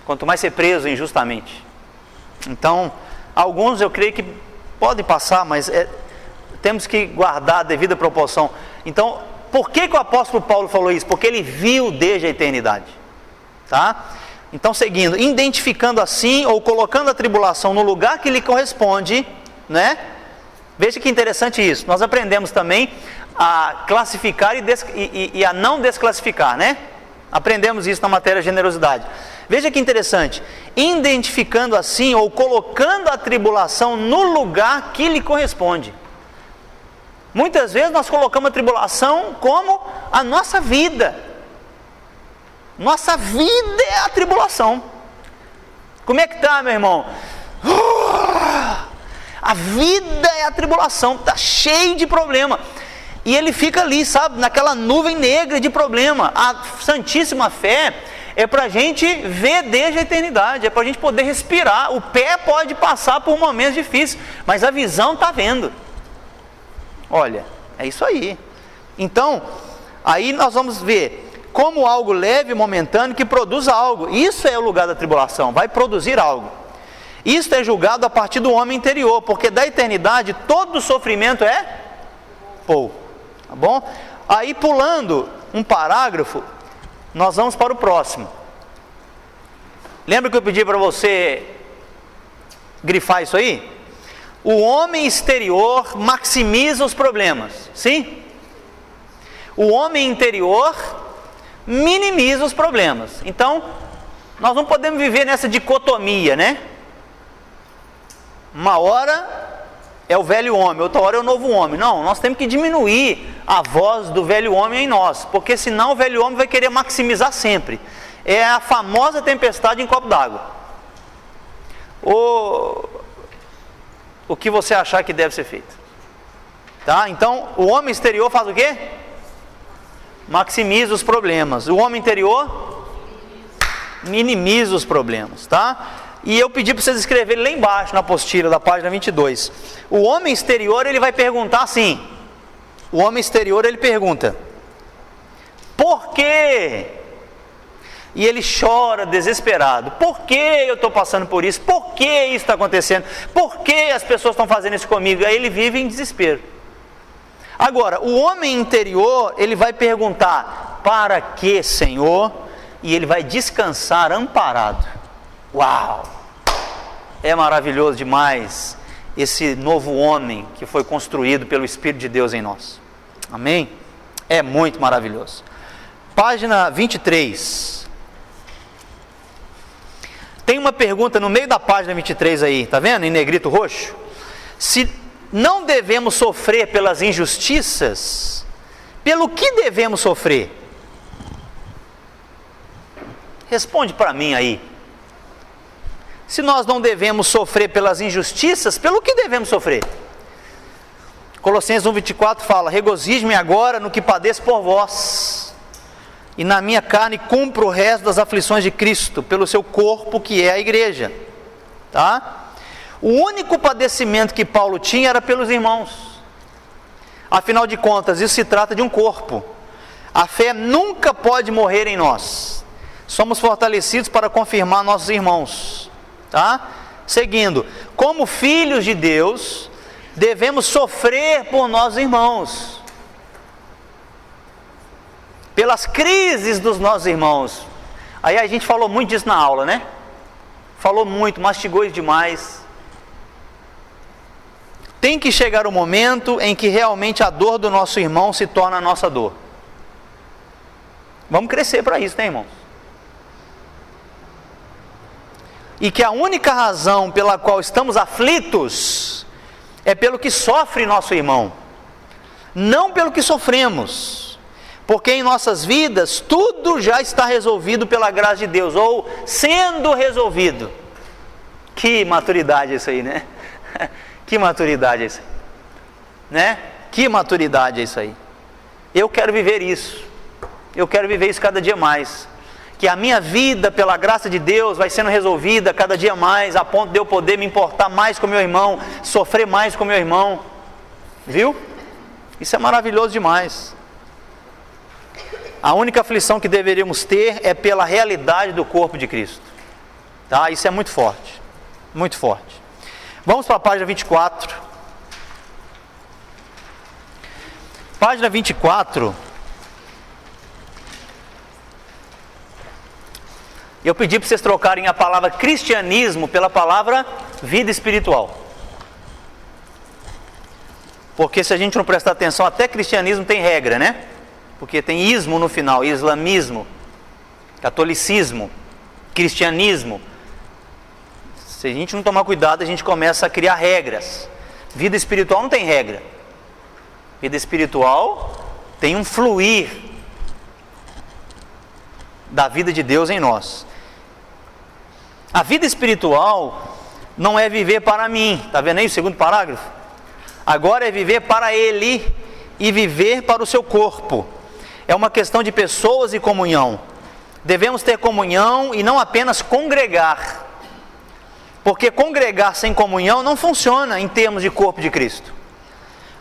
quanto mais ser preso injustamente. Então, alguns eu creio que podem passar, mas temos que guardar a devida proporção. Então, por que o apóstolo Paulo falou isso? Porque ele viu desde a eternidade. Tá? Então, seguindo, identificando assim, ou colocando a tribulação no lugar que lhe corresponde, né? Veja que interessante isso. Nós aprendemos também a classificar e a não desclassificar, né? Aprendemos isso na matéria generosidade. Veja que interessante, identificando assim, ou colocando a tribulação no lugar que lhe corresponde. Muitas vezes nós colocamos a tribulação como a nossa vida. Nossa vida é a tribulação. Como é que está, meu irmão? A vida é a tribulação, está cheio de problema. E ele fica ali, sabe, naquela nuvem negra de problema. A santíssima fé é para a gente ver desde a eternidade, é para a gente poder respirar. O pé pode passar por momentos difíceis, mas a visão está vendo. Olha, é isso aí. Então, aí nós vamos ver como algo leve e momentâneo que produz algo. Isso é o lugar da tribulação, vai produzir algo. Isto é julgado a partir do homem interior, porque da eternidade todo sofrimento é pouco. Tá bom? Aí, pulando um parágrafo, nós vamos para o próximo. Lembra que eu pedi para você grifar isso aí? O homem exterior maximiza os problemas, sim? O homem interior minimiza os problemas. Então, nós não podemos viver nessa dicotomia, né? Uma hora é o velho homem, outra hora é o novo homem. Não, nós temos que diminuir a voz do velho homem em nós, porque senão o velho homem vai querer maximizar sempre. É a famosa tempestade em copo d'água. O que você achar que deve ser feito. Tá? Então, o homem exterior faz o quê? Maximiza os problemas. O homem interior minimiza os problemas, tá? E eu pedi para vocês escreverem lá embaixo na apostila da página 22. O homem exterior, ele vai perguntar assim. O homem exterior, ele pergunta: por quê? E ele chora desesperado. Por que eu estou passando por isso? Por que isso está acontecendo? Por que as pessoas estão fazendo isso comigo? Aí ele vive em desespero. Agora, o homem interior, ele vai perguntar: para que, Senhor? E ele vai descansar amparado. Uau! É maravilhoso demais esse novo homem que foi construído pelo Espírito de Deus em nós. Amém? É muito maravilhoso. Página 23. Tem uma pergunta no meio da página 23 aí, tá vendo? Em negrito roxo. Se não devemos sofrer pelas injustiças, pelo que devemos sofrer? Responde para mim aí. Se nós não devemos sofrer pelas injustiças, pelo que devemos sofrer? Colossenses 1,24 fala: regozijo-me agora no que padeço por vós, e na minha carne cumpro o resto das aflições de Cristo, pelo seu corpo que é a igreja. Tá? O único padecimento que Paulo tinha era pelos irmãos. Afinal de contas, isso se trata de um corpo. A fé nunca pode morrer em nós. Somos fortalecidos para confirmar nossos irmãos. Tá? Seguindo, como filhos de Deus, devemos sofrer por nossos irmãos, pelas crises dos nossos irmãos. Aí a gente falou muito disso na aula, né? Falou muito, mastigou isso demais. Tem que chegar o momento em que realmente a dor do nosso irmão se torna a nossa dor. Vamos crescer para isso, né, irmãos? E que a única razão pela qual estamos aflitos é pelo que sofre nosso irmão, não pelo que sofremos, porque em nossas vidas tudo já está resolvido pela graça de Deus, ou sendo resolvido. Que maturidade é isso aí, né? Que maturidade é isso aí, né? Que maturidade é isso aí. Eu quero viver isso, eu quero viver isso cada dia mais. Que a minha vida, pela graça de Deus, vai sendo resolvida cada dia mais, a ponto de eu poder me importar mais com meu irmão, sofrer mais com meu irmão. Viu? Isso é maravilhoso demais. A única aflição que deveríamos ter é pela realidade do corpo de Cristo. Tá? Isso é muito forte. Muito forte. Vamos para a página 24. Página 24. Eu pedi para vocês trocarem a palavra cristianismo pela palavra vida espiritual. Porque se a gente não prestar atenção, até cristianismo tem regra, né? Porque tem ismo no final, islamismo, catolicismo, cristianismo. Se a gente não tomar cuidado, a gente começa a criar regras. Vida espiritual não tem regra. Vida espiritual tem um fluir da vida de Deus em nós. A vida espiritual não é viver para mim, está vendo aí o segundo parágrafo? Agora é viver para Ele e viver para o seu corpo. É uma questão de pessoas e comunhão. Devemos ter comunhão e não apenas congregar, porque congregar sem comunhão não funciona em termos de corpo de Cristo.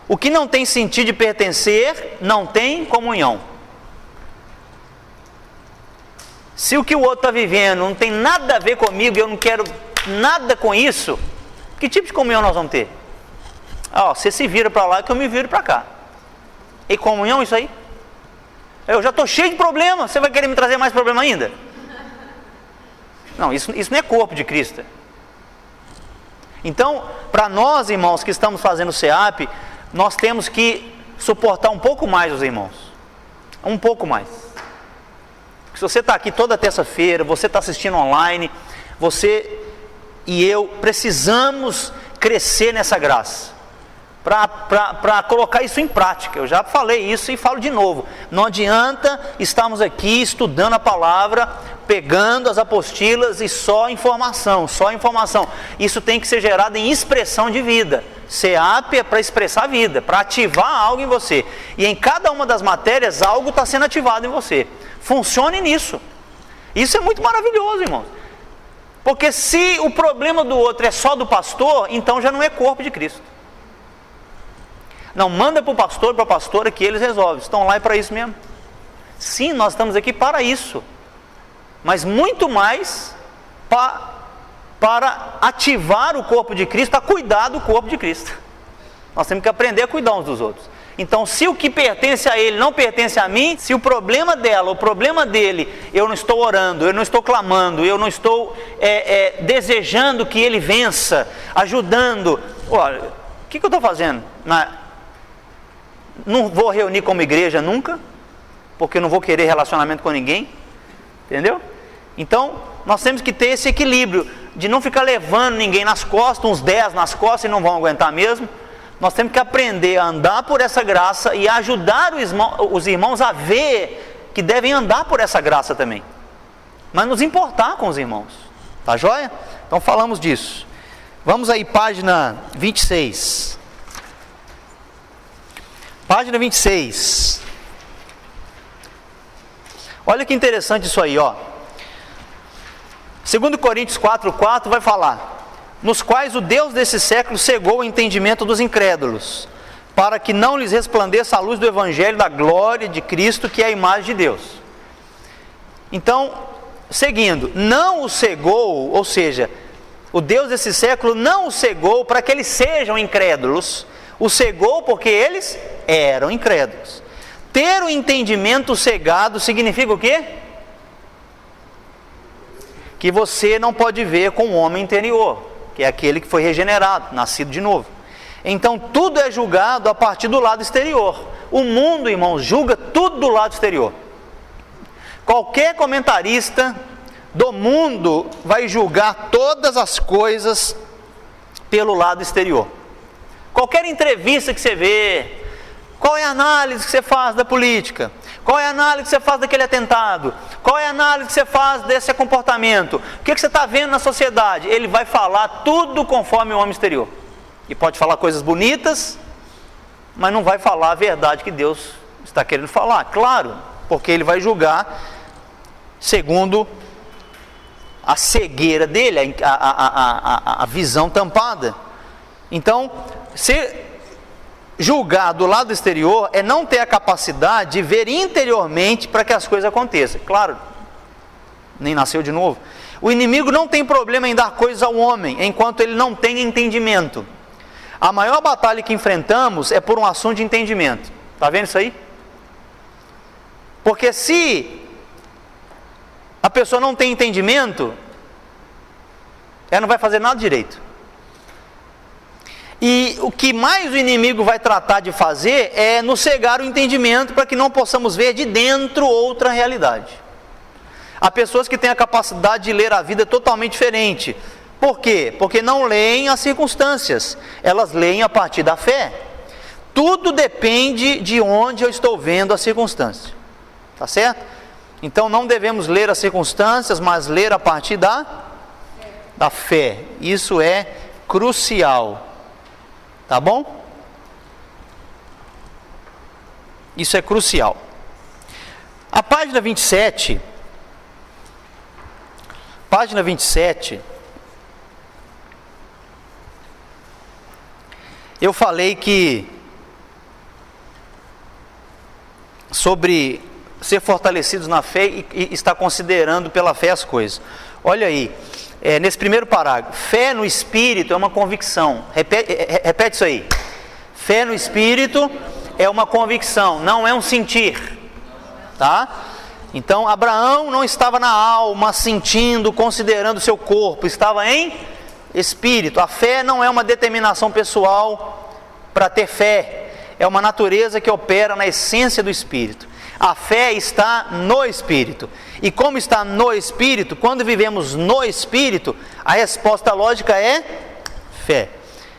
O que não tem sentido de pertencer, não tem comunhão. Se o que o outro está vivendo não tem nada a ver comigo, eu não quero nada com isso, que tipo de comunhão nós vamos ter? Você se vira para lá que eu me viro para cá. E comunhão isso aí? Eu já estou cheio de problema, você vai querer me trazer mais problema ainda? Não, isso não é corpo de Cristo. Então, para nós, irmãos, que estamos fazendo o SEAP, nós temos que suportar um pouco mais os irmãos. Um pouco mais. Se você está aqui toda terça-feira, você está assistindo online, você e eu precisamos crescer nessa graça. Para colocar isso em prática. Eu já falei isso e falo de novo. Não adianta estarmos aqui estudando a palavra, pegando as apostilas e só informação. Isso tem que ser gerado em expressão de vida. SEAP é para expressar vida, para ativar algo em você. E em cada uma das matérias, algo está sendo ativado em você. Funcione nisso. Isso é muito maravilhoso, irmãos. Porque se o problema do outro é só do pastor, então já não é corpo de Cristo. Não, manda para o pastor, para a pastora que eles resolvem. Estão lá para isso mesmo. Sim, nós estamos aqui para isso. Mas muito mais para ativar o corpo de Cristo, a cuidar do corpo de Cristo. Nós temos que aprender a cuidar uns dos outros. Então, se o que pertence a ele não pertence a mim, se o problema dela, o problema dele, eu não estou orando, eu não estou clamando, eu não estou desejando que ele vença, ajudando. Olha, o que eu estou fazendo? Não vou reunir como igreja nunca, porque eu não vou querer relacionamento com ninguém, entendeu? Então, nós temos que ter esse equilíbrio, de não ficar levando ninguém nas costas, uns 10 nas costas e não vão aguentar mesmo. Nós temos que aprender a andar por essa graça e ajudar os irmãos a ver que devem andar por essa graça também. Mas nos importar com os irmãos, tá joia? Então falamos disso. Vamos aí, página 26. Página 26. Olha que interessante isso aí, ó. 2 Coríntios 4:4 vai falar: nos quais o Deus desse século cegou o entendimento dos incrédulos, para que não lhes resplandeça a luz do Evangelho da glória de Cristo, que é a imagem de Deus. Então, seguindo, não o cegou, ou seja, o Deus desse século não o cegou para que eles sejam incrédulos, o cegou porque eles eram incrédulos. Ter o entendimento cegado significa o quê? Que você não pode ver com o homem interior, que é aquele que foi regenerado, nascido de novo. Então tudo é julgado a partir do lado exterior. O mundo, irmãos, julga tudo do lado exterior. Qualquer comentarista do mundo vai julgar todas as coisas pelo lado exterior. Qualquer entrevista que você vê, qual é a análise que você faz da política? Qual é a análise que você faz daquele atentado? Qual é a análise que você faz desse comportamento? O que você está vendo na sociedade? Ele vai falar tudo conforme o homem exterior. E pode falar coisas bonitas, mas não vai falar a verdade que Deus está querendo falar. Claro, porque ele vai julgar segundo a cegueira dele, a visão tampada. Então, ser julgar do lado exterior é não ter a capacidade de ver interiormente para que as coisas aconteçam. Claro, nem nasceu de novo. O inimigo não tem problema em dar coisas ao homem, enquanto ele não tem entendimento. A maior batalha que enfrentamos é por um assunto de entendimento. Está vendo isso aí? Porque se a pessoa não tem entendimento, ela não vai fazer nada direito. E o que mais o inimigo vai tratar de fazer é nos cegar o entendimento para que não possamos ver de dentro outra realidade. Há pessoas que têm a capacidade de ler a vida totalmente diferente. Por quê? Porque não leem as circunstâncias, elas leem a partir da fé. Tudo depende de onde eu estou vendo a circunstância. Tá certo? Então não devemos ler as circunstâncias, mas ler a partir da fé. Isso é crucial. Tá bom? Isso é crucial. A página 27. Página 27. Eu falei que sobre ser fortalecidos na fé e estar considerando pela fé as coisas. Olha aí, nesse primeiro parágrafo. Fé no Espírito é uma convicção. Repete isso aí. Fé no Espírito é uma convicção, não é um sentir. Tá? Então Abraão não estava na alma, sentindo, considerando o seu corpo, estava em espírito. A fé não é uma determinação pessoal para ter fé, é uma natureza que opera na essência do Espírito. A fé está no Espírito. E como está no Espírito, quando vivemos no Espírito, a resposta lógica é fé.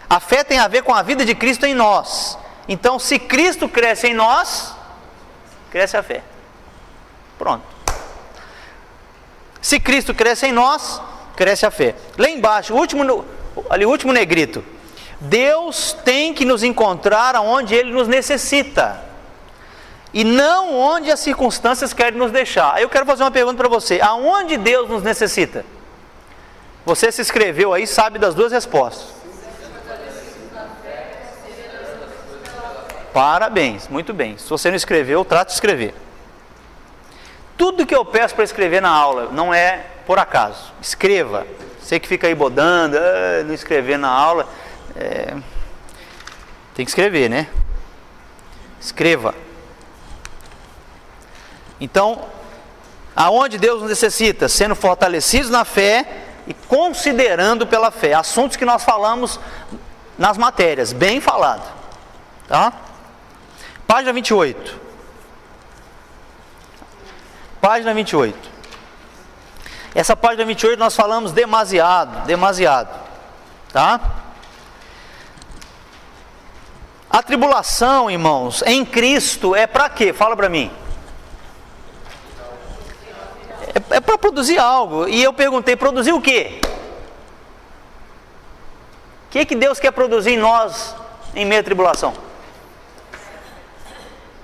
A fé tem a ver com a vida de Cristo em nós. Então, se Cristo cresce em nós, cresce a fé. Pronto. Se Cristo cresce em nós, cresce a fé. Lá embaixo, o último negrito. Deus tem que nos encontrar onde Ele nos necessita, e não onde as circunstâncias querem nos deixar. Aí eu quero fazer uma pergunta para você: aonde Deus nos necessita? Você se inscreveu aí, sabe das duas respostas. Parabéns, muito bem. Se você não escreveu, trate de escrever. Tudo que eu peço para escrever na aula não é por acaso. Escreva. Você que fica aí bodando, não escrever na aula, tem que escrever, né? Escreva. Então, aonde Deus nos necessita? Sendo fortalecidos na fé e considerando pela fé. Assuntos que nós falamos nas matérias, bem falado. Tá? Página 28. Página 28. Essa página 28 nós falamos demasiado. Tá? A tribulação, irmãos, em Cristo é para quê? Fala para mim. É para produzir algo. E eu perguntei, produzir o quê? O que Deus quer produzir em nós em meio à tribulação?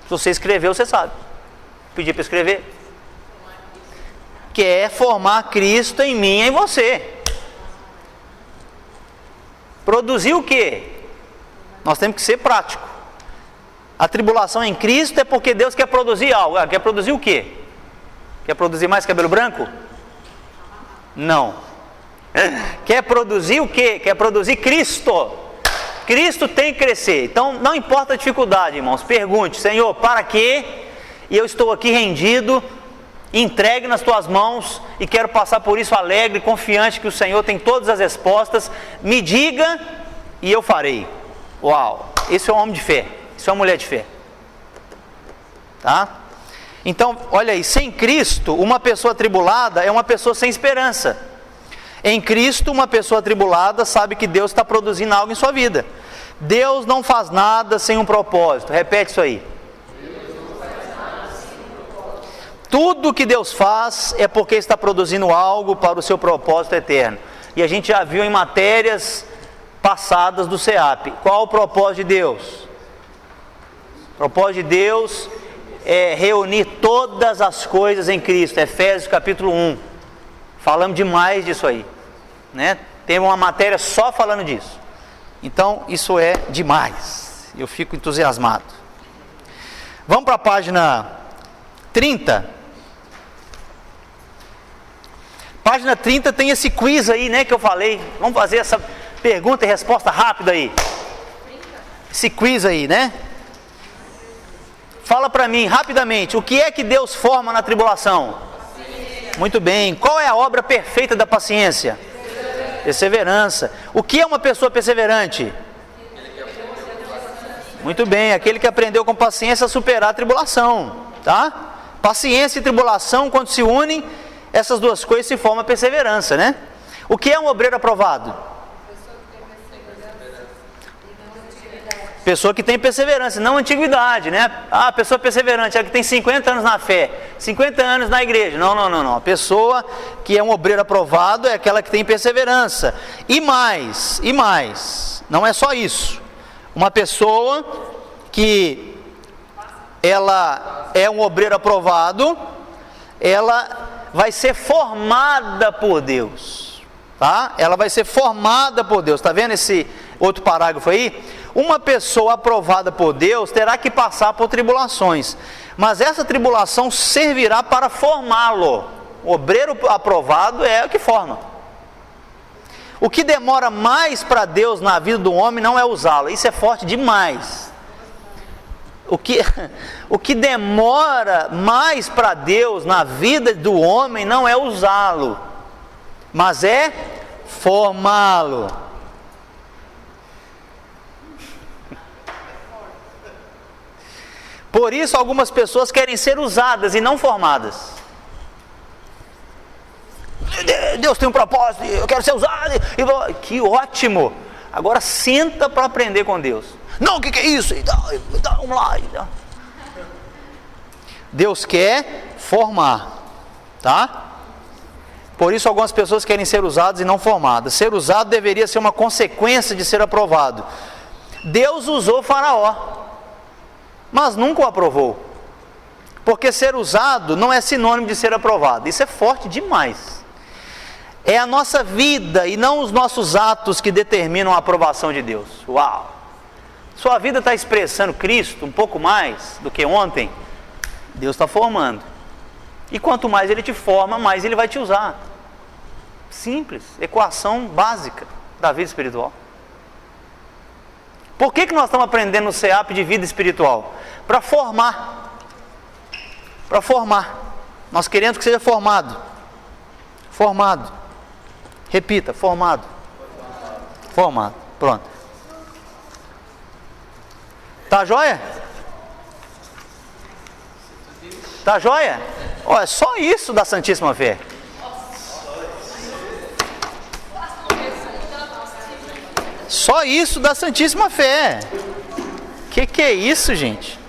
Se você escreveu, você sabe. Pedi para escrever. Quer formar Cristo em mim e em você. Produzir o quê? Nós temos que ser prático. A tribulação em Cristo é porque Deus quer produzir algo. Quer produzir o quê? Quer produzir mais cabelo branco? Não. Quer produzir o quê? Quer produzir Cristo. Cristo tem que crescer. Então não importa a dificuldade, irmãos. Pergunte: Senhor, para quê? E eu estou aqui rendido, entregue nas tuas mãos, e quero passar por isso alegre, confiante que o Senhor tem todas as respostas. Me diga e eu farei. Uau, esse é um homem de fé, isso é uma mulher de fé. Tá? Então, olha aí, sem Cristo, uma pessoa atribulada é uma pessoa sem esperança. Em Cristo, uma pessoa atribulada sabe que Deus está produzindo algo em sua vida. Deus não faz nada sem um propósito. Repete isso aí. Tudo que Deus faz é porque está produzindo algo para o seu propósito eterno. E a gente já viu em matérias passadas do SEAP. Qual o propósito de Deus? O propósito de Deus é reunir todas as coisas em Cristo. Efésios capítulo 1. Falamos demais disso aí, né? Tem uma matéria só falando disso. Então isso é demais. Eu fico entusiasmado. Vamos para a página 30. Página 30 tem esse quiz aí, né, que eu falei. Vamos fazer essa pergunta e resposta rápida aí. Esse quiz aí, né? Fala para mim rapidamente, o que é que Deus forma na tribulação? Muito bem. Qual é a obra perfeita da paciência? Perseverança. O que é uma pessoa perseverante? Muito bem, aquele que aprendeu com paciência a superar a tribulação, tá? Paciência e tribulação, quando se unem, essas duas coisas se formam perseverança, né? O que é um obreiro aprovado? Pessoa que tem perseverança, não antiguidade, né? Ah, pessoa perseverante, é que tem 50 anos na fé, 50 anos na igreja. Não. A pessoa que é um obreiro aprovado é aquela que tem perseverança. E mais, não é só isso. Uma pessoa que ela é um obreiro aprovado, ela vai ser formada por Deus, tá? Ela vai ser formada por Deus. Tá vendo esse outro parágrafo aí? Uma pessoa aprovada por Deus terá que passar por tribulações, mas essa tribulação servirá para formá-lo. O obreiro aprovado é o que forma. O que demora mais para Deus na vida do homem não é usá-lo. Isso é forte demais. O que demora mais para Deus na vida do homem não é usá-lo, mas é formá-lo. Por isso algumas pessoas querem ser usadas e não formadas. Deus tem um propósito, eu quero ser usado. Que ótimo! Agora senta para aprender com Deus. Não, o que é isso? Vamos lá. Deus quer formar, tá? Por isso algumas pessoas querem ser usadas e não formadas. Ser usado deveria ser uma consequência de ser aprovado. Deus usou Faraó, mas nunca o aprovou. Porque ser usado não é sinônimo de ser aprovado. Isso é forte demais. É a nossa vida e não os nossos atos que determinam a aprovação de Deus. Uau! Sua vida está expressando Cristo um pouco mais do que ontem. Deus está formando. E quanto mais Ele te forma, mais Ele vai te usar. Simples, equação básica da vida espiritual. Por que nós estamos aprendendo no CEAP de vida espiritual? Para formar. Para formar. Nós queremos que seja formado. Formado. Repita, formado. Formado. Pronto. Tá joia? Tá joia? Olha, só isso da Santíssima Fé. Só isso da Santíssima Fé. Que é isso, gente?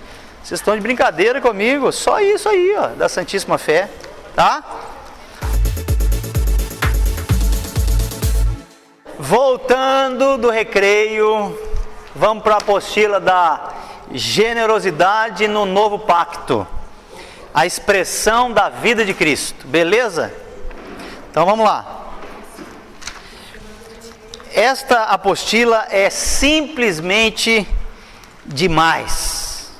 Vocês estão de brincadeira comigo? Só isso aí, ó, da Santíssima Fé, tá? Voltando do recreio, vamos para a apostila da generosidade no novo pacto. A expressão da vida de Cristo, beleza? Então vamos lá. Esta apostila é simplesmente demais.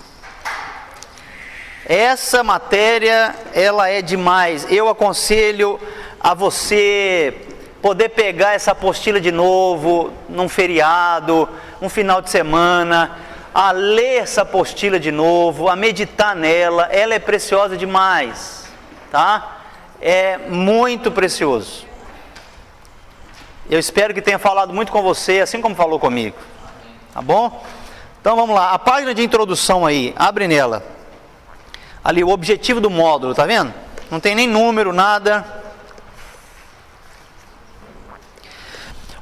Essa matéria, ela é demais. Eu aconselho a você poder pegar essa apostila de novo, num feriado, um final de semana, a ler essa apostila de novo, a meditar nela. Ela é preciosa demais, tá? É muito precioso. Eu espero que tenha falado muito com você, assim como falou comigo, tá bom? Então vamos lá, a página de introdução aí, abre nela. Ali, o objetivo do módulo, tá vendo? Não tem nem número, nada.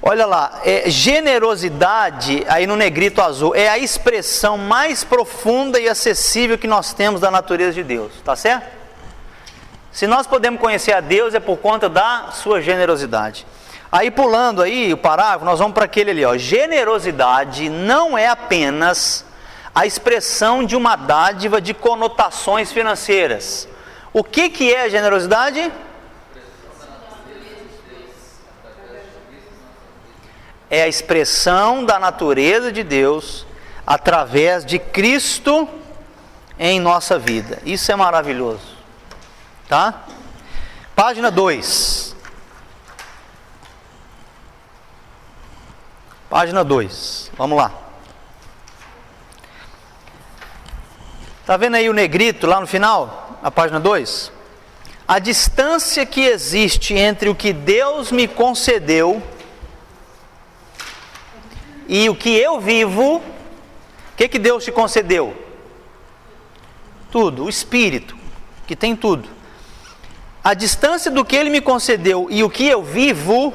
Olha lá, generosidade, aí no negrito azul, é a expressão mais profunda e acessível que nós temos da natureza de Deus, tá certo? Se nós podemos conhecer a Deus é por conta da sua generosidade. Aí pulando aí o parágrafo, nós vamos para aquele ali, ó. Generosidade não é apenas a expressão de uma dádiva de conotações financeiras. O que é a generosidade? É a expressão da natureza de Deus através de Cristo em nossa vida. Isso é maravilhoso, tá? Página 2. Página 2, vamos lá. Está vendo aí o negrito lá no final, a página 2? A distância que existe entre o que Deus me concedeu e o que eu vivo. O que Deus te concedeu? Tudo, o Espírito, que tem tudo. A distância do que Ele me concedeu e o que eu vivo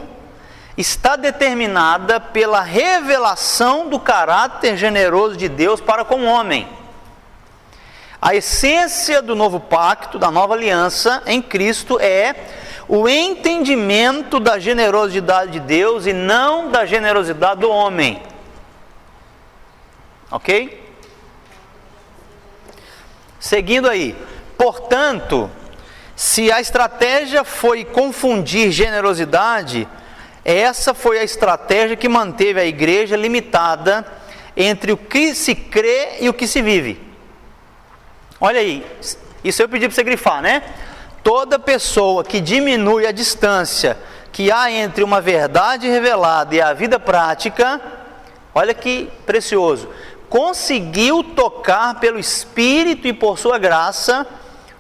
está determinada pela revelação do caráter generoso de Deus para com o homem. A essência do novo pacto, da nova aliança em Cristo é o entendimento da generosidade de Deus e não da generosidade do homem. Ok? Seguindo aí. Portanto, se a estratégia foi confundir generosidade, essa foi a estratégia que manteve a igreja limitada entre o que se crê e o que se vive. Olha aí, isso eu pedi para você grifar, né? Toda pessoa que diminui a distância que há entre uma verdade revelada e a vida prática, olha que precioso, conseguiu tocar pelo Espírito e por sua graça,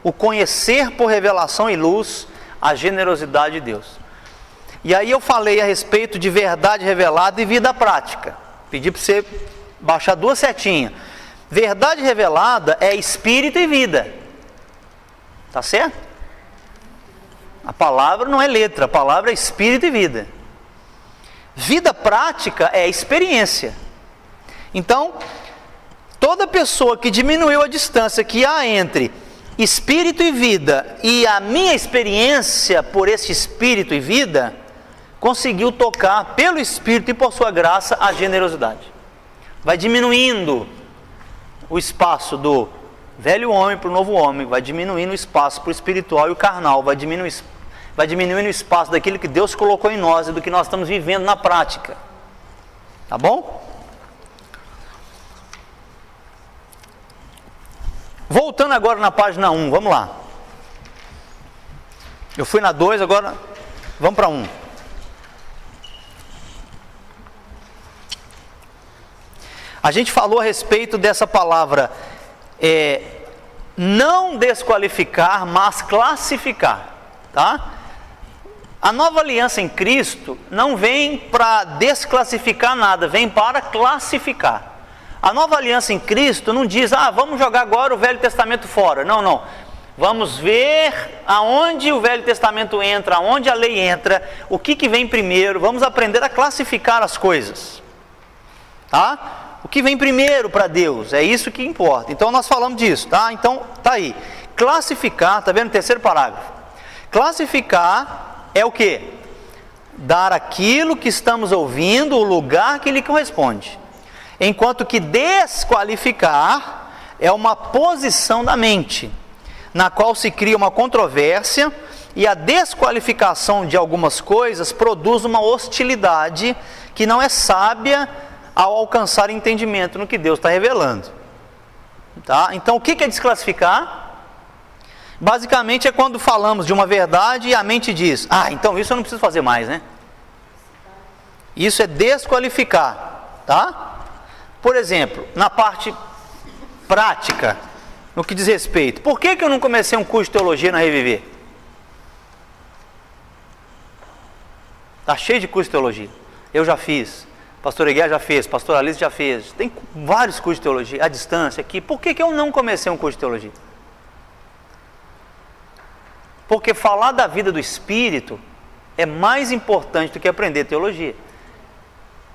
o conhecer por revelação e luz, a generosidade de Deus. E aí eu falei a respeito de verdade revelada e vida prática. Pedi para você baixar 2 setinhas. Verdade revelada é espírito e vida. Tá certo? A palavra não é letra, a palavra é espírito e vida. Vida prática é experiência. Então, toda pessoa que diminuiu a distância que há entre espírito e vida e a minha experiência por esse espírito e vida, conseguiu tocar pelo Espírito e por sua graça a generosidade. Vai diminuindo o espaço do velho homem para o novo homem, vai diminuindo o espaço para o espiritual e o carnal, vai diminuindo o espaço daquilo que Deus colocou em nós e do que nós estamos vivendo na prática. Tá bom? Voltando agora na página 1, vamos lá. Eu fui na 2, agora vamos para 1. A gente falou a respeito dessa palavra, não desqualificar, mas classificar, tá? A nova aliança em Cristo não vem para desclassificar nada, vem para classificar. A nova aliança em Cristo não diz, vamos jogar agora o Velho Testamento fora. Não, não. Vamos ver aonde o Velho Testamento entra, aonde a lei entra, o que vem primeiro, vamos aprender a classificar as coisas, tá? O que vem primeiro para Deus, é isso que importa. Então nós falamos disso, tá? Então, tá aí. Classificar, tá vendo o terceiro parágrafo? Classificar é o quê? Dar aquilo que estamos ouvindo o lugar que lhe corresponde. Enquanto que desqualificar é uma posição da mente, na qual se cria uma controvérsia, e a desqualificação de algumas coisas produz uma hostilidade que não é sábia ao alcançar entendimento no que Deus está revelando. Tá? Então, o que é desclassificar? Basicamente é quando falamos de uma verdade e a mente diz, então isso eu não preciso fazer mais, né? Isso é desqualificar, tá? Por exemplo, na parte prática, no que diz respeito, por que eu não comecei um curso de teologia na Reviver? Está cheio de curso de teologia. Eu já fiz. Pastor Eguiar já fez, pastor Alice já fez, tem vários cursos de teologia, à distância aqui. Por que eu não comecei um curso de teologia? Porque falar da vida do Espírito é mais importante do que aprender teologia.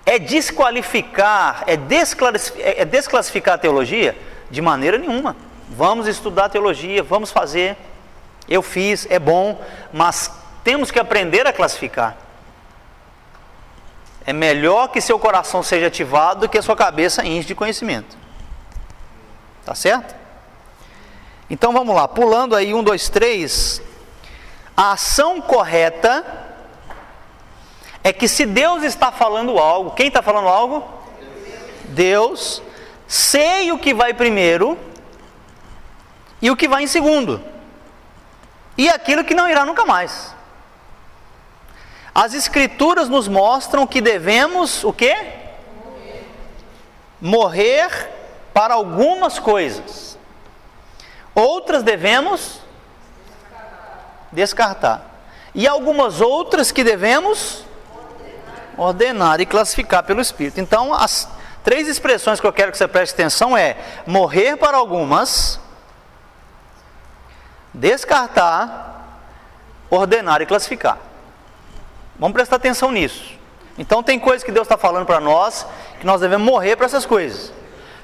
É desqualificar, é desclassificar a teologia? De maneira nenhuma. Vamos estudar teologia, vamos fazer, eu fiz, é bom, mas temos que aprender a classificar. É melhor que seu coração seja ativado do que a sua cabeça enche de conhecimento. Tá certo? Então vamos lá, pulando aí 1, 2, 3. A ação correta é que se Deus está falando algo, quem está falando algo? Deus. Sei o que vai primeiro e o que vai em segundo. E aquilo que não irá nunca mais. As Escrituras nos mostram que devemos o quê? Morrer para algumas coisas. Outras devemos descartar. E algumas outras que devemos ordenar e classificar pelo Espírito. Então, as 3 expressões que eu quero que você preste atenção é morrer para algumas, descartar, ordenar e classificar. Vamos prestar atenção nisso. Então tem coisas que Deus está falando para nós, que nós devemos morrer para essas coisas.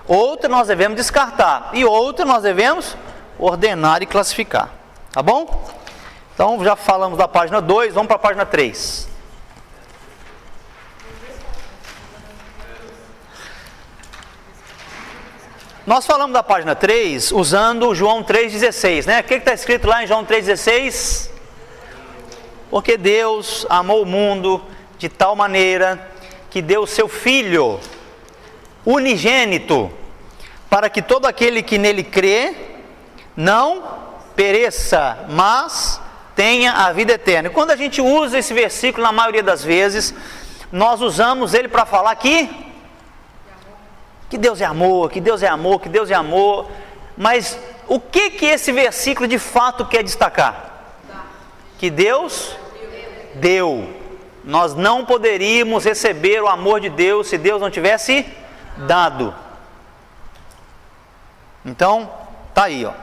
Outra nós devemos descartar. E outra nós devemos ordenar e classificar. Tá bom? Então já falamos da página 2, vamos para a página 3. Nós falamos da página 3 usando João 3,16, né? O que está escrito lá em João 3,16? Porque Deus amou o mundo de tal maneira que deu o seu Filho unigênito, para que todo aquele que nele crê não pereça, mas tenha a vida eterna. E quando a gente usa esse versículo, na maioria das vezes, nós usamos ele para falar que Deus é amor, que Deus é amor, que Deus é amor. Mas o que esse versículo de fato quer destacar? Que Deus deu. Nós não poderíamos receber o amor de Deus se Deus não tivesse dado. Então, tá aí, ó.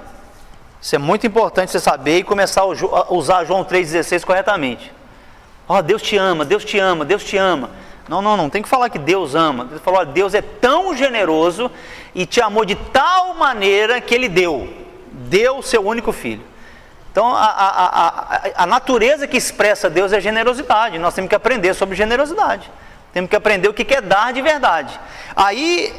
Isso é muito importante você saber e começar a usar João 3,16 corretamente. Ó, Deus te ama, Deus te ama, Deus te ama. Não tem que falar que Deus ama. Ele falou, ó, Deus é tão generoso e te amou de tal maneira que Ele deu o seu único filho. Então, a natureza que expressa Deus é generosidade. Nós temos que aprender sobre generosidade. Temos que aprender o que é dar de verdade. Aí,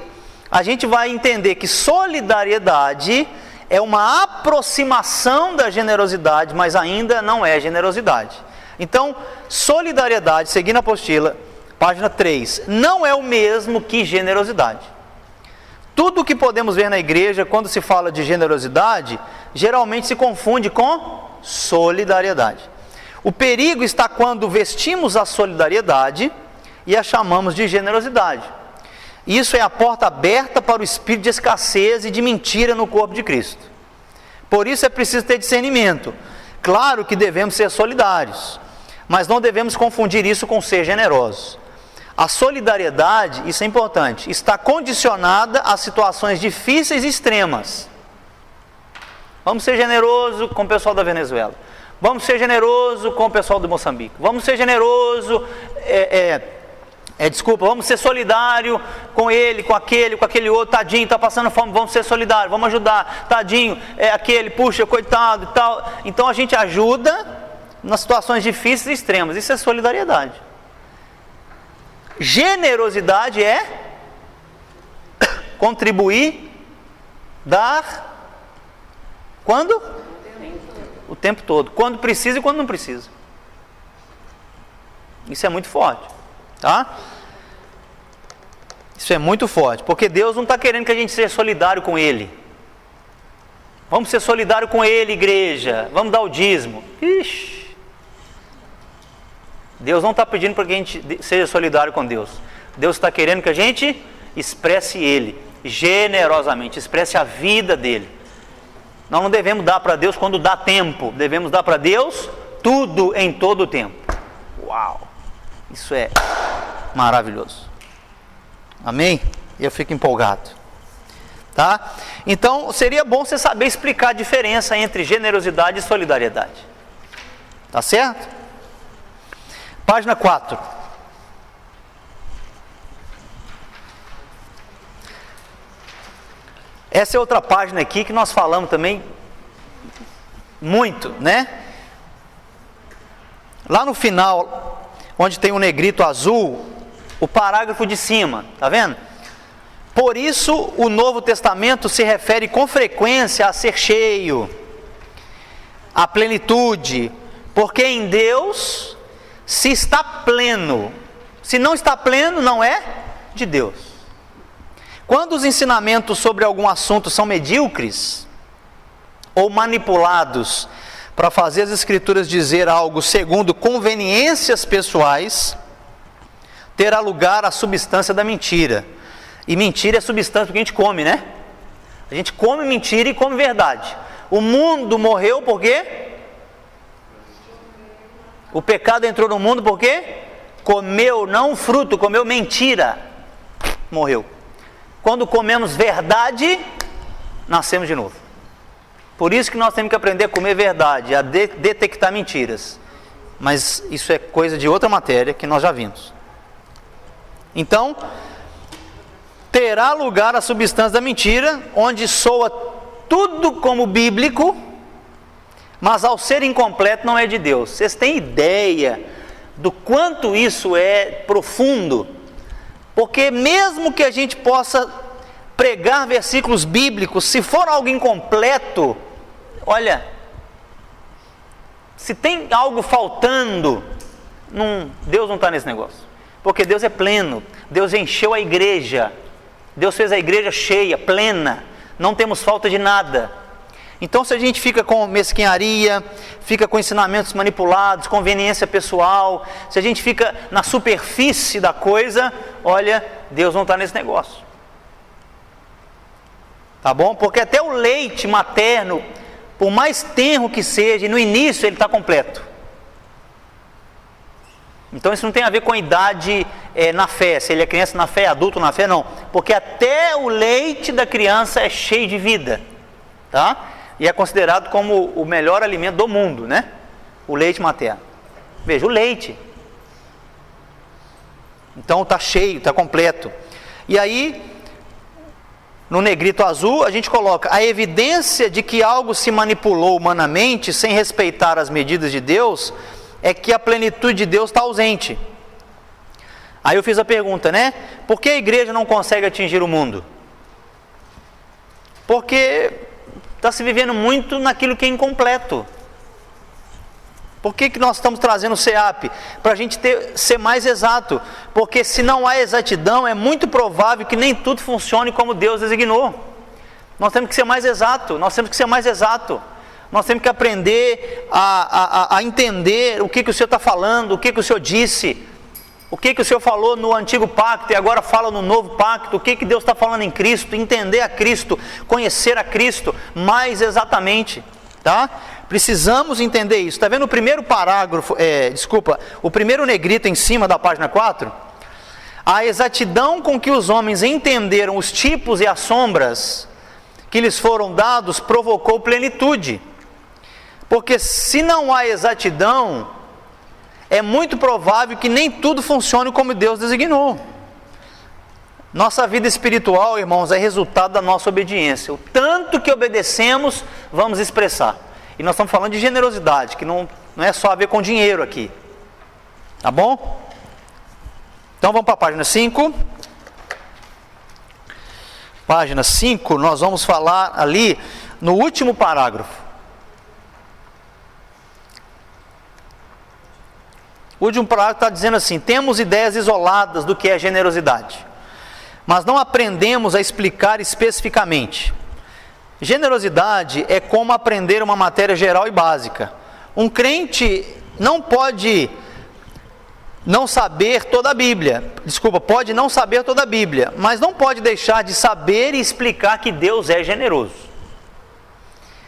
a gente vai entender que solidariedade é uma aproximação da generosidade, mas ainda não é generosidade. Então, solidariedade, seguindo a apostila, página 3, não é o mesmo que generosidade. Tudo o que podemos ver na igreja, quando se fala de generosidade, geralmente se confunde com solidariedade. O perigo está quando vestimos a solidariedade e a chamamos de generosidade. Isso é a porta aberta para o espírito de escassez e de mentira no corpo de Cristo. Por isso é preciso ter discernimento. Claro que devemos ser solidários, mas não devemos confundir isso com ser generosos. A solidariedade, isso é importante, está condicionada a situações difíceis e extremas. Vamos ser generosos com o pessoal da Venezuela. Vamos ser generosos com o pessoal do Moçambique. Vamos ser generosos, vamos ser solidário com ele, com aquele outro, tadinho, está passando fome, vamos ser solidários, vamos ajudar, tadinho, puxa, coitado e tal. Então a gente ajuda nas situações difíceis e extremas, isso é solidariedade. Generosidade é contribuir, dar, quando? O tempo todo, quando precisa e quando não precisa. Isso é muito forte, tá? Isso é muito forte, porque Deus não está querendo que a gente seja solidário com Ele. Vamos ser solidário com Ele, igreja, vamos dar o dízimo. Ixi! Deus não está pedindo para que a gente seja solidário com Deus. Deus está querendo que a gente expresse Ele generosamente, expresse a vida dEle. Nós não devemos dar para Deus quando dá tempo, devemos dar para Deus tudo em todo o tempo. Uau! Isso é maravilhoso. Amém? Eu fico empolgado. Tá? Então, seria bom você saber explicar a diferença entre generosidade e solidariedade. Tá certo? Página 4. Essa é outra página aqui que nós falamos também muito, né? Lá no final, onde tem um negrito azul, o parágrafo de cima, tá vendo? Por isso, o Novo Testamento se refere com frequência a ser cheio, a plenitude, porque em Deus se está pleno. Se não está pleno, não é de Deus. Quando os ensinamentos sobre algum assunto são medíocres ou manipulados para fazer as Escrituras dizer algo segundo conveniências pessoais, terá lugar a substância da mentira. E mentira é substância que a gente come, né? A gente come mentira e come verdade. O mundo morreu por quê? O pecado entrou no mundo por quê? Comeu não fruto, comeu mentira. Morreu. Quando comemos verdade, nascemos de novo. Por isso que nós temos que aprender a comer verdade, a detectar mentiras. Mas isso é coisa de outra matéria que nós já vimos. Então, terá lugar a substância da mentira, onde soa tudo como bíblico, mas ao ser incompleto não é de Deus. Vocês têm ideia do quanto isso é profundo? Porque mesmo que a gente possa pregar versículos bíblicos, se for algo incompleto, olha, se tem algo faltando, Deus não está nesse negócio. Porque Deus é pleno, Deus encheu a igreja, Deus fez a igreja cheia, plena, não temos falta de nada. Então, se a gente fica com mesquinharia, fica com ensinamentos manipulados, conveniência pessoal, se a gente fica na superfície da coisa, olha, Deus não está nesse negócio. Tá bom? Porque até o leite materno, por mais tenro que seja, no início ele está completo. Então isso não tem a ver com a idade na fé, se ele é criança na fé, adulto na fé, não. Porque até o leite da criança é cheio de vida, tá? E é considerado como o melhor alimento do mundo, né? O leite materno. Veja, o leite. Então está cheio, está completo. E aí, no negrito azul, a gente coloca a evidência de que algo se manipulou humanamente sem respeitar as medidas de Deus, é que a plenitude de Deus está ausente. Aí eu fiz a pergunta, né? Por que a igreja não consegue atingir o mundo? Porque está se vivendo muito naquilo que é incompleto. Por que nós estamos trazendo o CEAP? Para a gente ser mais exato. Porque se não há exatidão, é muito provável que nem tudo funcione como Deus designou. Nós temos que ser mais exato. Nós temos que aprender a entender o que o Senhor está falando, o que o Senhor disse, o que o Senhor falou no antigo pacto e agora fala no novo pacto, o que Deus está falando em Cristo, entender a Cristo, conhecer a Cristo mais exatamente, tá? Precisamos entender isso. Está vendo o primeiro parágrafo, o primeiro negrito em cima da página 4? A exatidão com que os homens entenderam os tipos e as sombras que lhes foram dados provocou plenitude. Porque se não há exatidão, é muito provável que nem tudo funcione como Deus designou. Nossa vida espiritual, irmãos, é resultado da nossa obediência. O tanto que obedecemos, vamos expressar. E nós estamos falando de generosidade, que não é só a ver com dinheiro aqui. Tá bom? Então vamos para a página 5. Página 5, nós vamos falar ali no último parágrafo. O último parágrafo está dizendo assim: temos ideias isoladas do que é generosidade, mas não aprendemos a explicar especificamente. Generosidade é como aprender uma matéria geral e básica. Um crente não pode não saber toda a Bíblia, pode não saber toda a Bíblia, mas não pode deixar de saber e explicar que Deus é generoso.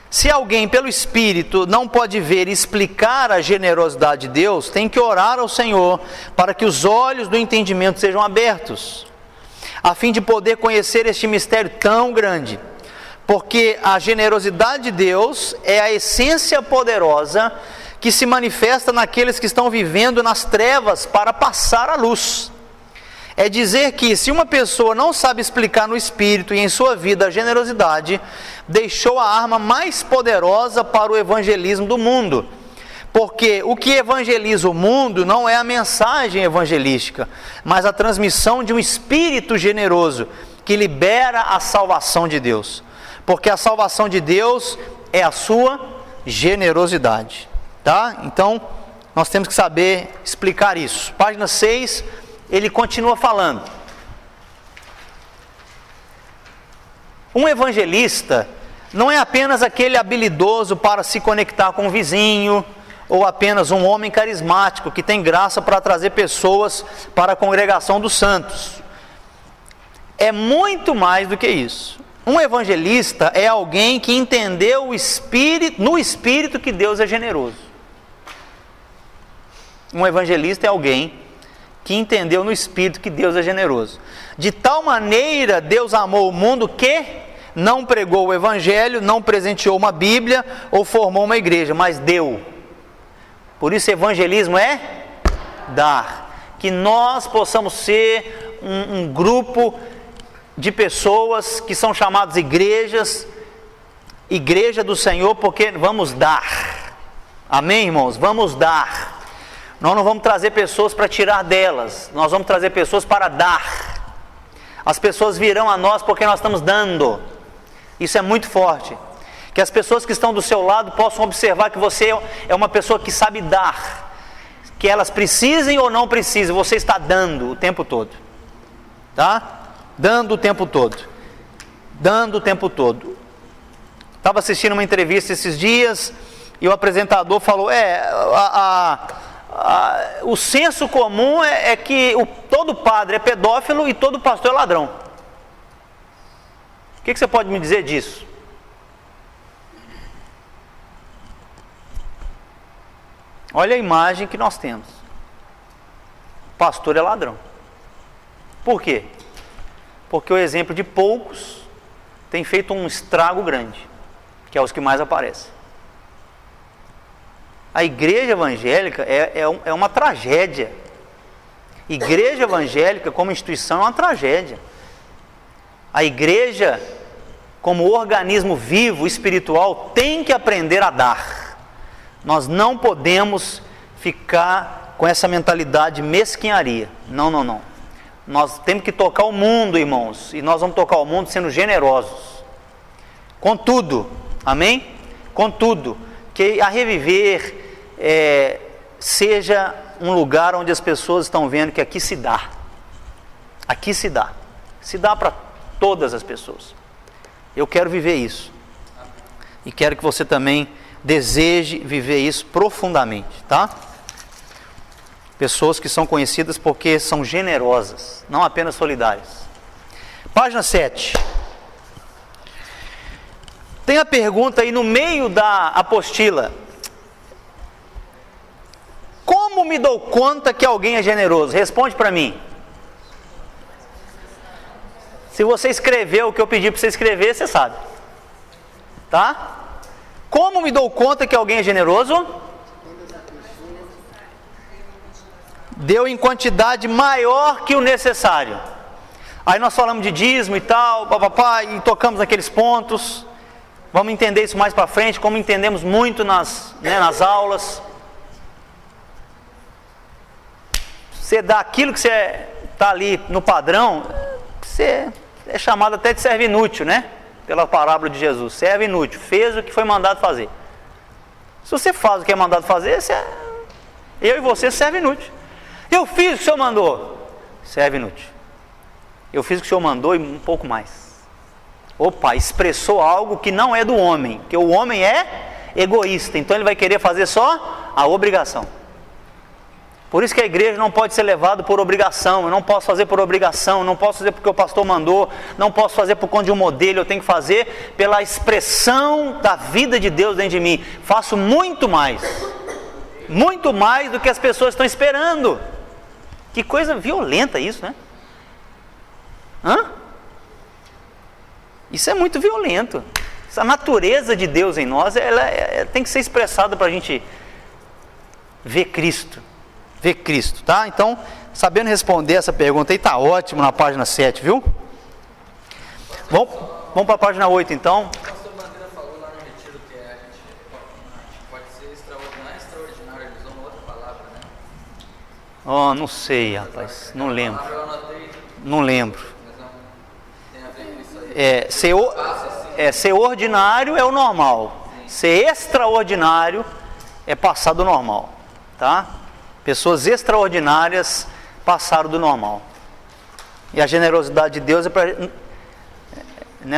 Se alguém pelo Espírito não pode ver e explicar a generosidade de Deus, tem que orar ao Senhor para que os olhos do entendimento sejam abertos, a fim de poder conhecer este mistério tão grande, porque a generosidade de Deus é a essência poderosa que se manifesta naqueles que estão vivendo nas trevas para passar à luz. É dizer que se uma pessoa não sabe explicar no Espírito e em sua vida a generosidade, deixou a arma mais poderosa para o evangelismo do mundo. Porque o que evangeliza o mundo não é a mensagem evangelística, mas a transmissão de um Espírito generoso que libera a salvação de Deus. Porque a salvação de Deus é a sua generosidade. Tá? Então, nós temos que saber explicar isso. Página 6, ele continua falando. Um evangelista não é apenas aquele habilidoso para se conectar com o vizinho, ou apenas um homem carismático que tem graça para trazer pessoas para a congregação dos santos. É muito mais do que isso. Um evangelista é alguém que entendeu no Espírito que Deus é generoso. Um evangelista é alguém que entendeu no Espírito que Deus é generoso. De tal maneira Deus amou o mundo que não pregou o Evangelho, não presenteou uma Bíblia ou formou uma igreja, mas deu. Por isso evangelismo é dar. Que nós possamos ser um grupo de pessoas que são chamadas igrejas, igreja do Senhor, porque vamos dar. Amém, irmãos? Vamos dar. Nós não vamos trazer pessoas para tirar delas, nós vamos trazer pessoas para dar. As pessoas virão a nós porque nós estamos dando. Isso é muito forte. Que as pessoas que estão do seu lado possam observar que você é uma pessoa que sabe dar. Que elas precisem ou não precisem, você está dando o tempo todo. Tá? Dando o tempo todo. Dando o tempo todo. Estava assistindo uma entrevista esses dias e o apresentador falou: o senso comum é que todo padre é pedófilo e todo pastor é ladrão. O que você pode me dizer disso? Olha a imagem que nós temos. O pastor é ladrão. Por quê? Porque o exemplo de poucos tem feito um estrago grande, que é os que mais aparecem. A igreja evangélica é uma tragédia. Igreja evangélica como instituição é uma tragédia. A igreja, como organismo vivo, espiritual, tem que aprender a dar. Nós não podemos ficar com essa mentalidade de mesquinharia. Não. Nós temos que tocar o mundo, irmãos, e nós vamos tocar o mundo sendo generosos. Contudo, amém? Contudo, que a Reviver seja um lugar onde as pessoas estão vendo que aqui se dá. Aqui se dá. Se dá para todas as pessoas. Eu quero viver isso. E quero que você também deseje viver isso profundamente, tá? Pessoas que são conhecidas porque são generosas, não apenas solidárias. Página 7. Tem a pergunta aí no meio da apostila: como me dou conta que alguém é generoso? Responde para mim. Se você escreveu o que eu pedi para você escrever, você sabe. Tá? Como me dou conta que alguém é generoso? Deu em quantidade maior que o necessário. Aí nós falamos de dízimo e tal, papapá, e tocamos naqueles pontos. Vamos entender isso mais para frente, como entendemos muito nas aulas. Você dá aquilo que você está ali no padrão, você é chamado até de servo inútil, né? Pela parábola de Jesus, servo inútil, fez o que foi mandado fazer. Se você faz o que é mandado fazer, eu e você serve inútil. Eu fiz o que o Senhor mandou, serve inútil. Eu fiz o que o Senhor mandou e um pouco mais. Opa, expressou algo que não é do homem, porque o homem é egoísta, então ele vai querer fazer só a obrigação. Por isso que a igreja não pode ser levada por obrigação. Eu não posso fazer por obrigação, não posso fazer porque o pastor mandou, não posso fazer por conta de um modelo. Eu tenho que fazer pela expressão da vida de Deus dentro de mim. Faço muito mais do que as pessoas estão esperando. Que coisa violenta isso, né? Isso é muito violento. Essa natureza de Deus em nós, ela tem que ser expressada para a gente ver Cristo. Ver Cristo, tá? Então, sabendo responder essa pergunta aí, tá ótimo na página 7, viu? Vamos para a página 8, então. O pastor Bandeira falou lá no retiro que a gente pode ser extraordinário, ele usou uma outra palavra, né? Oh, não sei, rapaz, não lembro. Não lembro. Mas não tem a ver com isso aí. Ser ordinário é o normal. Sim. Ser extraordinário é passar do normal, tá? Pessoas extraordinárias passaram do normal. E a generosidade de Deus é para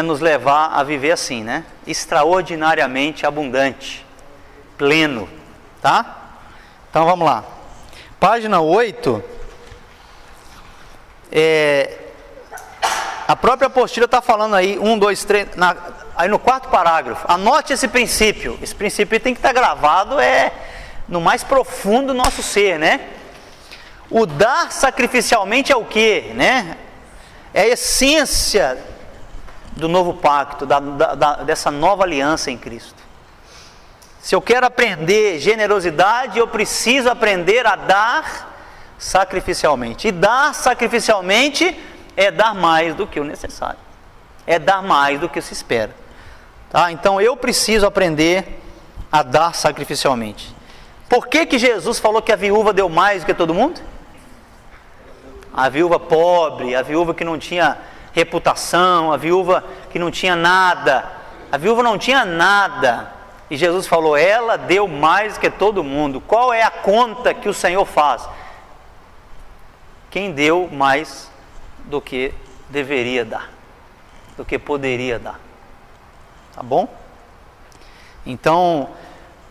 nos levar a viver assim, né? Extraordinariamente abundante, pleno, tá? Então vamos lá. Página 8. A própria apostila está falando aí, 1, 2, 3, aí no 4º parágrafo. Anote esse princípio. Esse princípio tem que estar gravado no mais profundo do nosso ser, né? O dar sacrificialmente é o quê, né? É a essência do novo pacto, dessa nova aliança em Cristo. Se eu quero aprender generosidade, eu preciso aprender a dar sacrificialmente. E dar sacrificialmente é dar mais do que o necessário. É dar mais do que se espera. Tá? Então eu preciso aprender a dar sacrificialmente. Por que Jesus falou que a viúva deu mais do que todo mundo? A viúva pobre, a viúva que não tinha reputação, a viúva que não tinha nada. A viúva não tinha nada. E Jesus falou, ela deu mais do que todo mundo. Qual é a conta que o Senhor faz? Quem deu mais do que deveria dar, do que poderia dar. Tá bom? Então,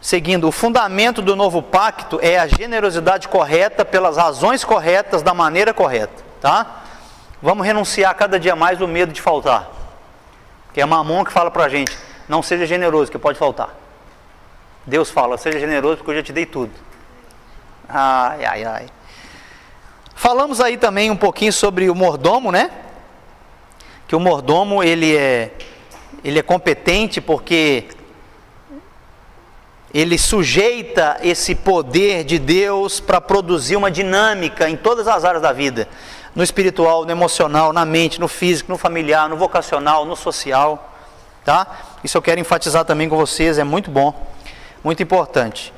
seguindo, o fundamento do novo pacto é a generosidade correta, pelas razões corretas, da maneira correta, tá? Vamos renunciar cada dia mais o medo de faltar, que é Mamon que fala pra gente, não seja generoso, que pode faltar. Deus fala, seja generoso porque eu já te dei tudo. Ai, ai, ai. Falamos aí também um pouquinho sobre o mordomo, né? Que o mordomo, ele é competente porque ele sujeita esse poder de Deus para produzir uma dinâmica em todas as áreas da vida. No espiritual, no emocional, na mente, no físico, no familiar, no vocacional, no social. Tá? Isso eu quero enfatizar também com vocês, é muito bom, muito importante.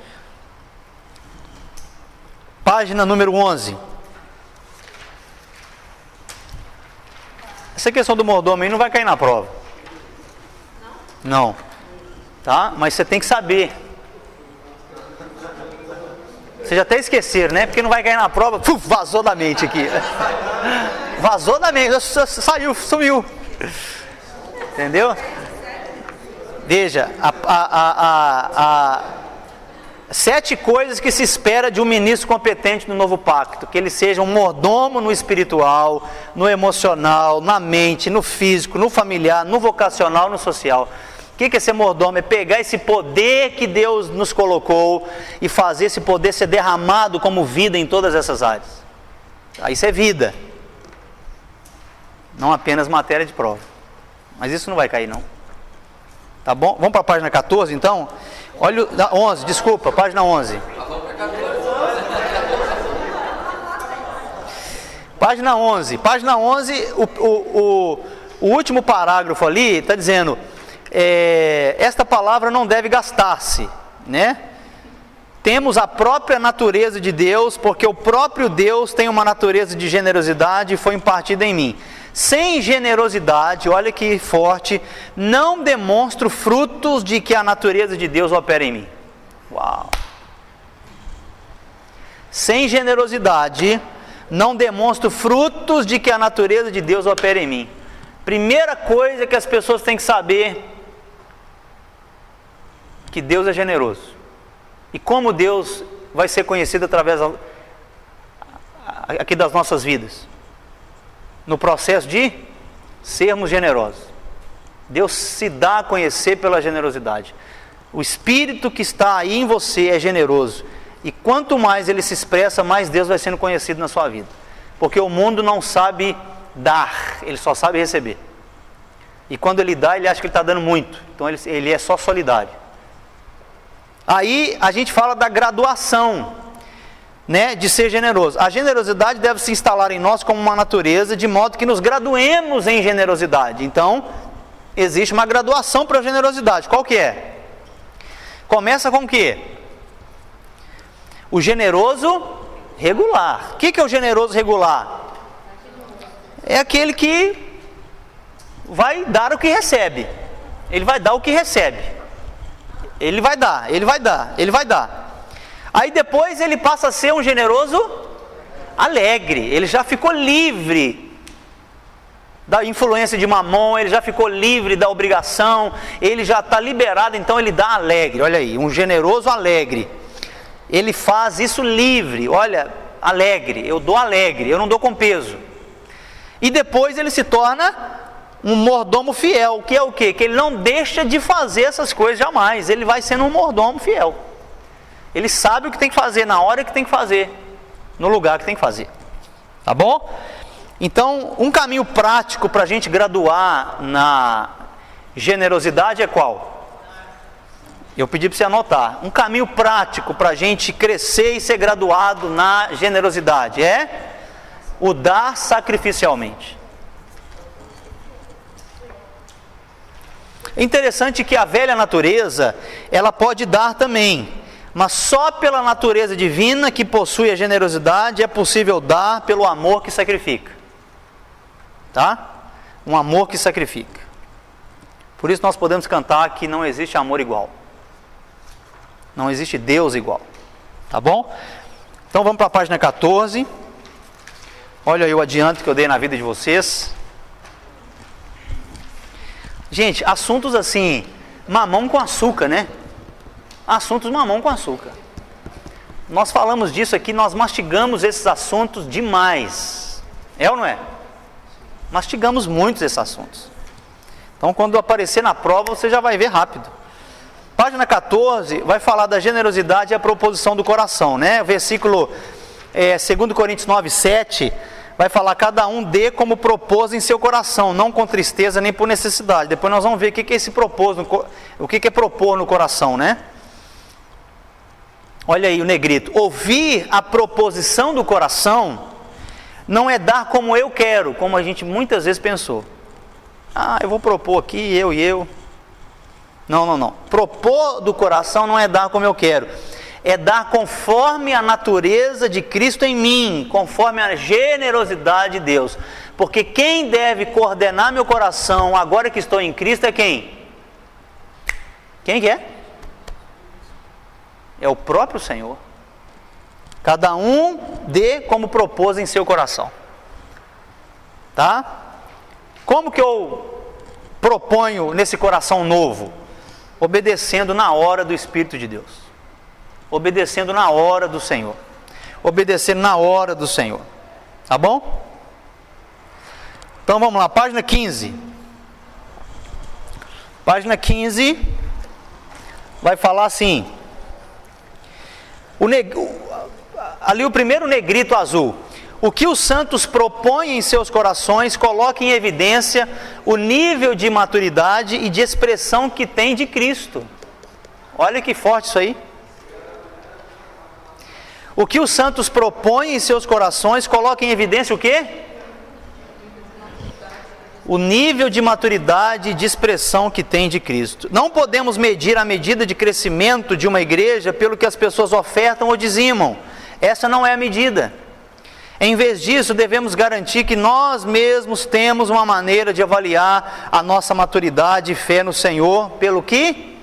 Página número 11. Essa questão do mordomo aí não vai cair na prova. Não. Tá? Mas você tem que saber. Vocês já até esqueceram, né? Porque não vai cair na prova. Vazou da mente aqui. Vazou da mente. Saiu, sumiu. Entendeu? Veja, 7 coisas que se espera de um ministro competente no novo pacto. Que ele seja um mordomo no espiritual, no emocional, na mente, no físico, no familiar, no vocacional, no social. O que é ser mordomo? É pegar esse poder que Deus nos colocou e fazer esse poder ser derramado como vida em todas essas áreas. Isso é vida. Não apenas matéria de prova. Mas isso não vai cair não. Tá bom? Vamos para a página 14 então? Olha, 11, desculpa, página 11. Página 11. Página 11, o último parágrafo ali está dizendo... esta palavra não deve gastar-se, né? Temos a própria natureza de Deus, porque o próprio Deus tem uma natureza de generosidade e foi impartida em mim. Sem generosidade, olha que forte, não demonstro frutos de que a natureza de Deus opera em mim. Uau! Sem generosidade, não demonstro frutos de que a natureza de Deus opera em mim. Primeira coisa que as pessoas têm que saber, que Deus é generoso. E como Deus vai ser conhecido através aqui das nossas vidas? No processo de sermos generosos. Deus se dá a conhecer pela generosidade. O Espírito que está aí em você é generoso. E quanto mais ele se expressa, mais Deus vai sendo conhecido na sua vida. Porque o mundo não sabe dar, ele só sabe receber. E quando ele dá, ele acha que ele está dando muito. Então ele é só solidário. Aí a gente fala da graduação, né, de ser generoso. A generosidade deve se instalar em nós como uma natureza, de modo que nos graduemos em generosidade. Então, existe uma graduação para a generosidade. Qual que é? Começa com o quê? O generoso regular. O que é o generoso regular? É aquele que vai dar o que recebe. Ele vai dar o que recebe. Ele vai dar, ele vai dar, ele vai dar. Aí depois ele passa a ser um generoso alegre. Ele já ficou livre da influência de Mamon, ele já ficou livre da obrigação, ele já está liberado, então ele dá alegre. Olha aí, um generoso alegre. Ele faz isso livre, olha, alegre, eu dou alegre, eu não dou com peso. E depois ele se torna um mordomo fiel, que é o quê? Que ele não deixa de fazer essas coisas jamais, ele vai sendo um mordomo fiel. Ele sabe o que tem que fazer, na hora que tem que fazer, no lugar que tem que fazer. Tá bom? Então, um caminho prático para a gente graduar na generosidade é qual? Eu pedi para você anotar. Um caminho prático para a gente crescer e ser graduado na generosidade é o dar sacrificialmente. É interessante que a velha natureza, ela pode dar também, mas só pela natureza divina que possui a generosidade é possível dar pelo amor que sacrifica. Tá? Um amor que sacrifica. Por isso nós podemos cantar que não existe amor igual. Não existe Deus igual. Tá bom? Então vamos para a página 14. Olha aí o adianto que eu dei na vida de vocês. Gente, assuntos assim, mamão com açúcar, né? Assuntos mamão com açúcar. Nós falamos disso aqui, nós mastigamos esses assuntos demais. É ou não é? Mastigamos muitos esses assuntos. Então, quando aparecer na prova, você já vai ver rápido. Página 14 vai falar da generosidade e a proposição do coração, né? Versículo 2 Coríntios 9, 7, vai falar: cada um dê como propôs em seu coração, não com tristeza nem por necessidade. Depois nós vamos ver o que é esse propor, o que é propor no coração, né? Olha aí o negrito: ouvir a proposição do coração não é dar como eu quero, como a gente muitas vezes pensou. Eu vou propor aqui, eu. Não. Propor do coração não é dar como eu quero. É dar conforme a natureza de Cristo em mim, conforme a generosidade de Deus. Porque quem deve coordenar meu coração agora que estou em Cristo é quem? Quem que é? É o próprio Senhor. Cada um dê como propôs em seu coração. Tá? Como que eu proponho nesse coração novo? Obedecendo na hora do Espírito de Deus. Obedecendo na hora do Senhor. Obedecendo na hora do Senhor. Tá bom? Então vamos lá, página 15. Página 15 vai falar assim: ali o primeiro negrito azul. O que os santos propõem em seus corações coloca em evidência o nível de maturidade e de expressão que tem de Cristo. Olha que forte isso aí. O que os santos propõem em seus corações coloca em evidência o quê? O nível de maturidade e de expressão que tem de Cristo. Não podemos medir a medida de crescimento de uma igreja pelo que as pessoas ofertam ou dizimam. Essa não é a medida. Em vez disso, devemos garantir que nós mesmos temos uma maneira de avaliar a nossa maturidade e fé no Senhor pelo que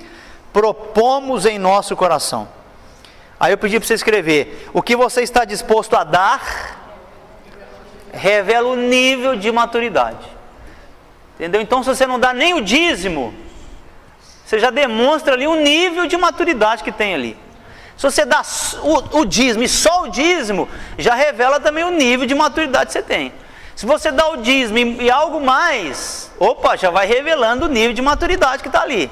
propomos em nosso coração. Aí eu pedi para você escrever: o que você está disposto a dar revela o nível de maturidade. Entendeu? Então, se você não dá nem o dízimo, você já demonstra ali o nível de maturidade que tem ali. Se você dá o dízimo e só o dízimo, já revela também o nível de maturidade que você tem. Se você dá o dízimo e algo mais, já vai revelando o nível de maturidade que está ali.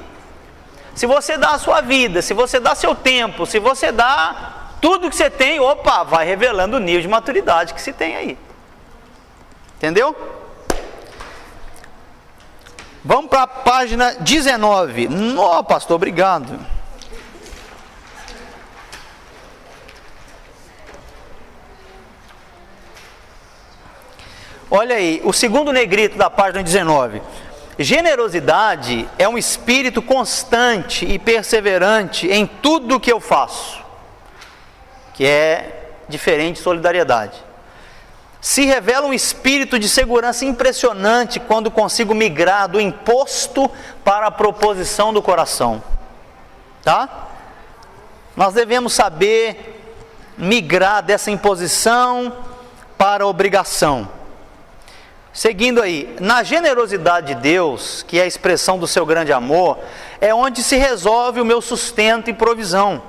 Se você dá a sua vida, se você dá seu tempo, se você dá tudo que você tem, vai revelando o nível de maturidade que se tem aí. Entendeu? Vamos para a página 19. Pastor, obrigado. Olha aí, o segundo negrito da página 19. Generosidade é um espírito constante e perseverante em tudo que eu faço, que é diferente de solidariedade. Se revela um espírito de segurança impressionante quando consigo migrar do imposto para a proposição do coração. Tá? Nós devemos saber migrar dessa imposição para a obrigação. Seguindo aí, na generosidade de Deus, que é a expressão do seu grande amor, é onde se resolve o meu sustento e provisão.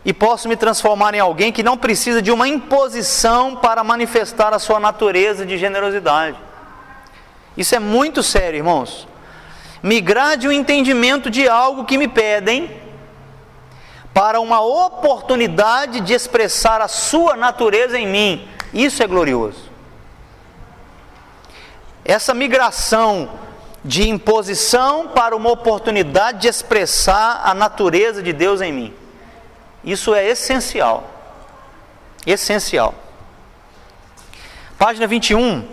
E posso me transformar em alguém que não precisa de uma imposição para manifestar a sua natureza de generosidade. Isso é muito sério, irmãos. Migrar de um entendimento de algo que me pedem para uma oportunidade de expressar a sua natureza em mim. Isso é glorioso. Essa migração de imposição para uma oportunidade de expressar a natureza de Deus em mim. Isso é essencial. Essencial. Página 21.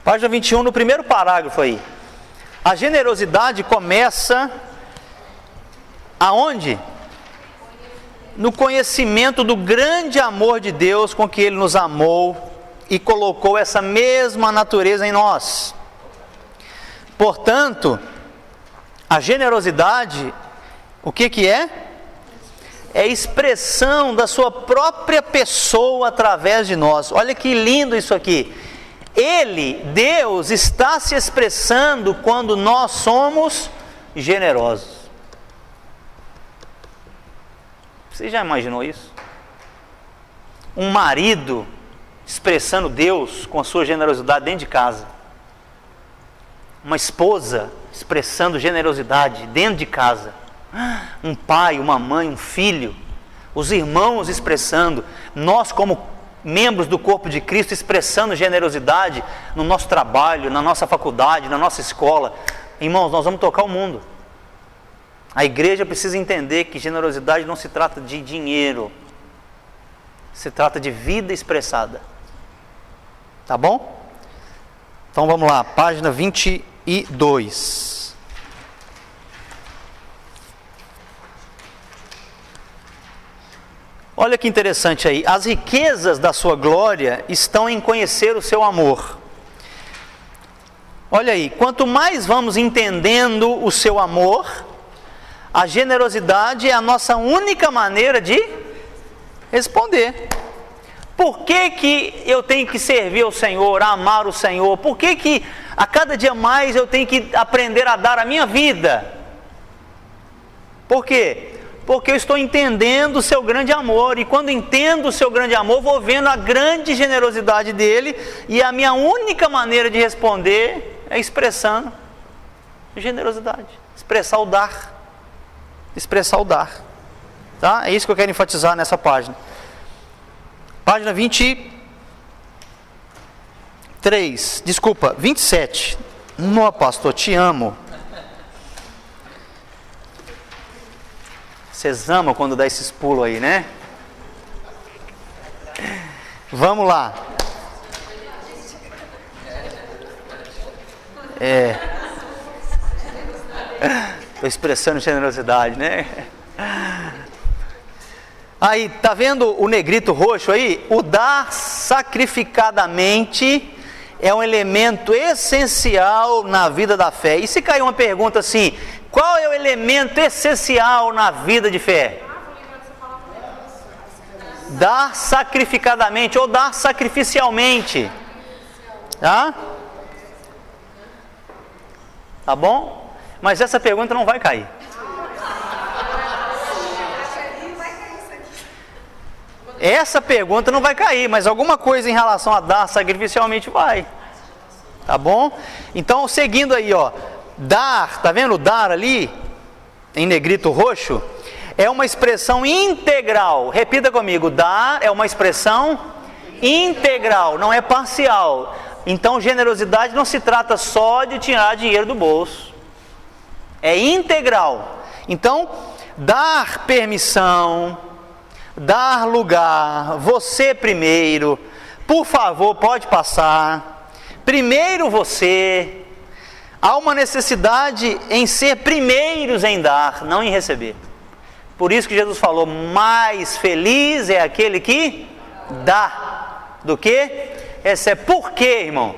Página 21, no primeiro parágrafo aí. A generosidade começa aonde? No conhecimento do grande amor de Deus com que Ele nos amou e colocou essa mesma natureza em nós. Portanto, a generosidade, o que é? É expressão da sua própria pessoa através de nós. Olha que lindo isso aqui. Deus está se expressando quando nós somos generosos. Você já imaginou isso? Um marido expressando Deus com a sua generosidade dentro de casa. Uma esposa expressando generosidade dentro de casa. Um pai, uma mãe, um filho. Os irmãos expressando. Nós como membros do corpo de Cristo expressando generosidade no nosso trabalho, na nossa faculdade, na nossa escola. Irmãos, nós vamos tocar o mundo. A igreja precisa entender que generosidade não se trata de dinheiro, se trata de vida expressada. Tá bom? Então vamos lá, página 22. Olha que interessante aí. As riquezas da sua glória estão em conhecer o seu amor. Olha aí, quanto mais vamos entendendo o seu amor, a generosidade é a nossa única maneira de responder. Por que eu tenho que servir ao Senhor, amar o Senhor? Por que a cada dia mais eu tenho que aprender a dar a minha vida? Por quê? Porque eu estou entendendo o seu grande amor, e quando entendo o seu grande amor, vou vendo a grande generosidade dele, e a minha única maneira de responder é expressando generosidade, expressar o dar, tá? É isso que eu quero enfatizar nessa página. Página 27. Não, pastor, te amo. Vocês amam quando dá esses pulos aí, né? Vamos lá. Estou expressando generosidade, né? Aí, tá vendo o negrito roxo aí? O dar sacrificadamente é um elemento essencial na vida da fé. E se cair uma pergunta assim: qual é o elemento essencial na vida de fé? Dar sacrificadamente ou dar sacrificialmente. Tá? Tá bom? Mas essa pergunta não vai cair. Essa pergunta não vai cair, mas alguma coisa em relação a dar sacrificialmente vai. Tá bom? Então, seguindo aí, ó. Dar, tá vendo? Dar ali, em negrito roxo, é uma expressão integral. Repita comigo: dar é uma expressão integral, não é parcial. Então, generosidade não se trata só de tirar dinheiro do bolso. É integral. Então, dar permissão, dar lugar, você primeiro, por favor, pode passar, primeiro você. Há uma necessidade em ser primeiros em dar, não em receber. Por isso que Jesus falou: mais feliz é aquele que dá do que recebe. Por quê, irmãos?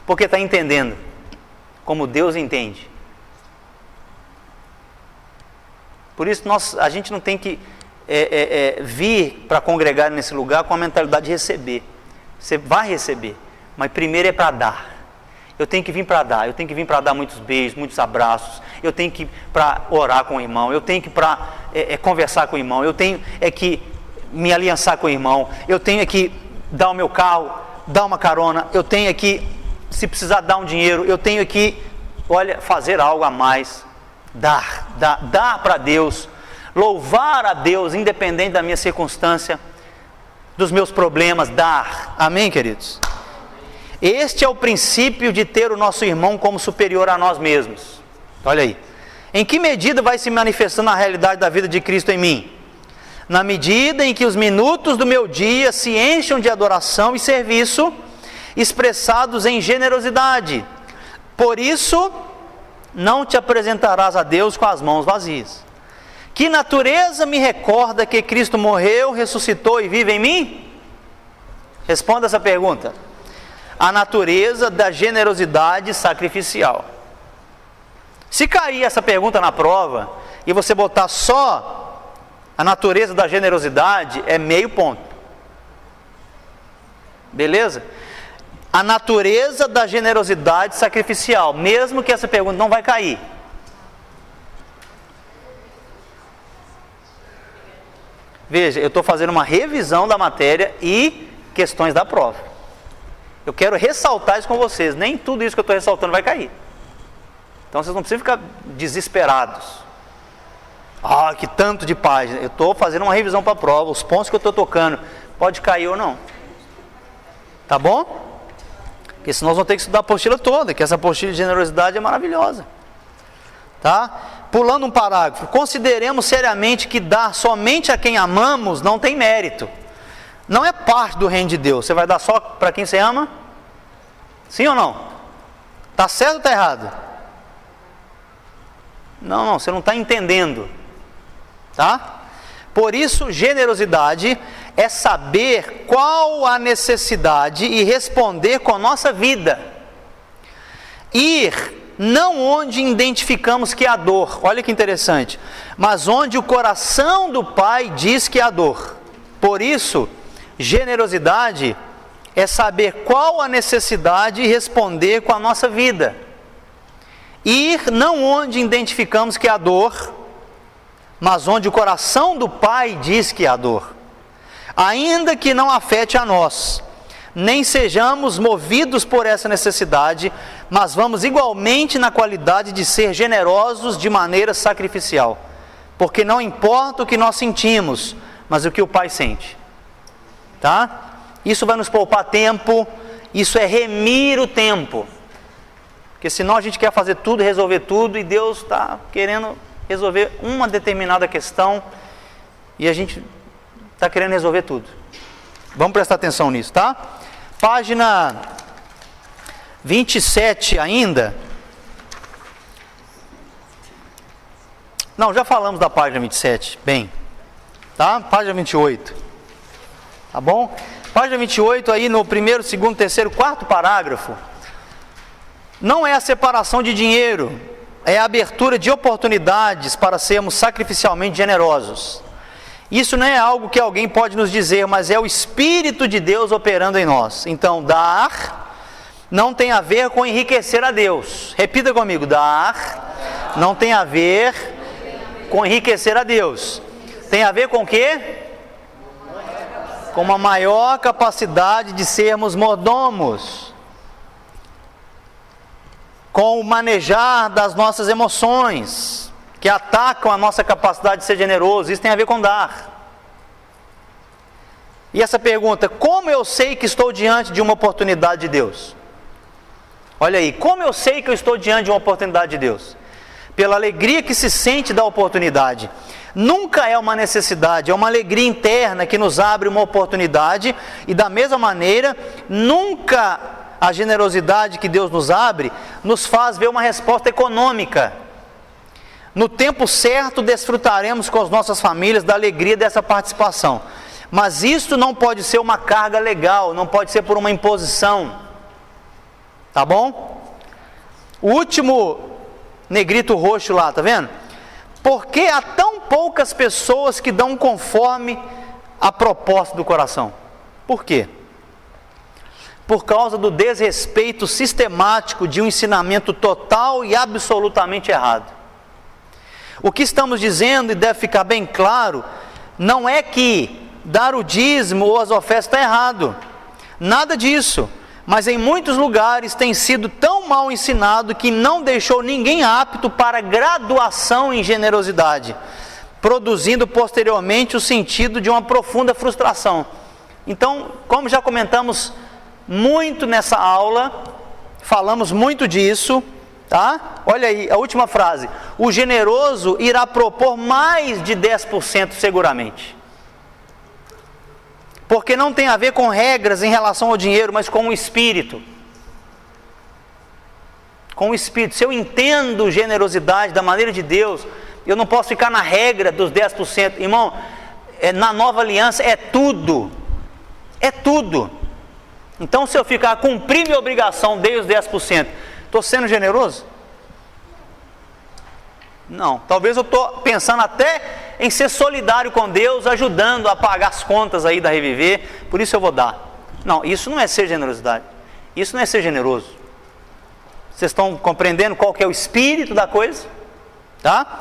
Porque está entendendo como Deus entende. Por isso a gente não tem que vir para congregar nesse lugar com a mentalidade de receber. Você vai receber, mas primeiro é para dar. Eu tenho que vir para dar, eu tenho que vir para dar muitos beijos, muitos abraços, eu tenho que ir para orar com o irmão, eu tenho que ir para conversar com o irmão, eu tenho que me aliançar com o irmão, eu tenho que dar o meu carro, dar uma carona, eu tenho que, se precisar dar um dinheiro, eu tenho que, fazer algo a mais, dar para Deus, louvar a Deus, independente da minha circunstância, dos meus problemas, dar. Amém, queridos? Este é o princípio de ter o nosso irmão como superior a nós mesmos. Olha aí. Em que medida vai se manifestando a realidade da vida de Cristo em mim? Na medida em que os minutos do meu dia se enchem de adoração e serviço, expressados em generosidade. Por isso, não te apresentarás a Deus com as mãos vazias. Que natureza me recorda que Cristo morreu, ressuscitou e vive em mim? Responda essa pergunta. A natureza da generosidade sacrificial. Se cair essa pergunta na prova e você botar só a natureza da generosidade, é meio ponto. Beleza? a natureza da generosidade sacrificial, mesmo que essa pergunta não vai cair. Veja, eu estou fazendo uma revisão da matéria e questões da prova. Eu quero ressaltar isso com vocês. Nem tudo isso que eu estou ressaltando vai cair. Então vocês não precisam ficar desesperados. Ah, que tanto de página. Eu estou fazendo uma revisão para a prova. Os pontos que eu estou tocando, pode cair ou não. Tá bom? Porque senão nós vamos ter que estudar a apostila toda, que essa apostila de generosidade é maravilhosa. Tá? Pulando um parágrafo. Consideremos seriamente que dar somente a quem amamos não tem mérito. Não é parte do reino de Deus. Você vai dar só para quem você ama? Sim ou não? Está certo ou está errado? Não, você não está entendendo. Tá? Por isso, generosidade é saber qual a necessidade e responder com a nossa vida. Ir não onde identificamos que há dor, olha que interessante, mas onde o coração do Pai diz que há dor. Por isso, generosidade é saber qual a necessidade e responder com a nossa vida. Ir não onde identificamos que há dor, mas onde o coração do Pai diz que há dor. Ainda que não afete a nós, nem sejamos movidos por essa necessidade, mas vamos igualmente na qualidade de ser generosos de maneira sacrificial. Porque não importa o que nós sentimos, mas o que o Pai sente. Tá? Isso vai nos poupar tempo, isso é remir o tempo. Porque senão a gente quer fazer tudo, resolver tudo, e Deus está querendo resolver uma determinada questão, e a gente está querendo resolver tudo. Vamos prestar atenção nisso, tá? Página 27 ainda. Não, já falamos da página 27, bem. Tá? Página 28. Tá bom? Página 28 aí no primeiro, segundo, terceiro, quarto parágrafo. Não é a separação de dinheiro, é a abertura de oportunidades para sermos sacrificialmente generosos. Isso não é algo que alguém pode nos dizer, mas é o Espírito de Deus operando em nós. Então, dar não tem a ver com enriquecer a Deus. Repita comigo, dar não tem a ver com enriquecer a Deus. Tem a ver com o quê? Com uma maior capacidade de sermos mordomos. Com o manejar das nossas emoções, que atacam a nossa capacidade de ser generoso. Isso tem a ver com dar. E essa pergunta, como eu sei que estou diante de uma oportunidade de Deus? Olha aí, como eu sei que eu estou diante de uma oportunidade de Deus? Pela alegria que se sente da oportunidade. Nunca é uma necessidade, é uma alegria interna que nos abre uma oportunidade, e da mesma maneira, nunca a generosidade que Deus nos abre nos faz ver uma resposta econômica. No tempo certo, desfrutaremos com as nossas famílias da alegria dessa participação. Mas isso não pode ser uma carga legal, não pode ser por uma imposição. Tá bom? O último negrito roxo lá, tá vendo? Por que há tão poucas pessoas que dão conforme a proposta do coração? Por quê? Por causa do desrespeito sistemático de um ensinamento total e absolutamente errado. O que estamos dizendo, e deve ficar bem claro, não é que dar o dízimo ou as ofertas está errado. Nada disso. Mas em muitos lugares tem sido tão mal ensinado que não deixou ninguém apto para graduação em generosidade, produzindo posteriormente o sentido de uma profunda frustração. Então, como já comentamos muito nessa aula, falamos muito disso, tá? Olha aí, a última frase. O generoso irá propor mais de 10% seguramente. Porque não tem a ver com regras em relação ao dinheiro, mas com o espírito. Com o espírito. Se eu entendo generosidade da maneira de Deus, eu não posso ficar na regra dos 10%. Irmão, na nova aliança é tudo. É tudo. Então, se eu ficar cumprir minha obrigação, dei os 10%, estou sendo generoso? Não. Talvez eu estou pensando até em ser solidário com Deus, ajudando a pagar as contas aí da Reviver, por isso eu vou dar. Não, isso não é ser generosidade. Isso não é ser generoso. Vocês estão compreendendo qual que é o espírito da coisa? Tá?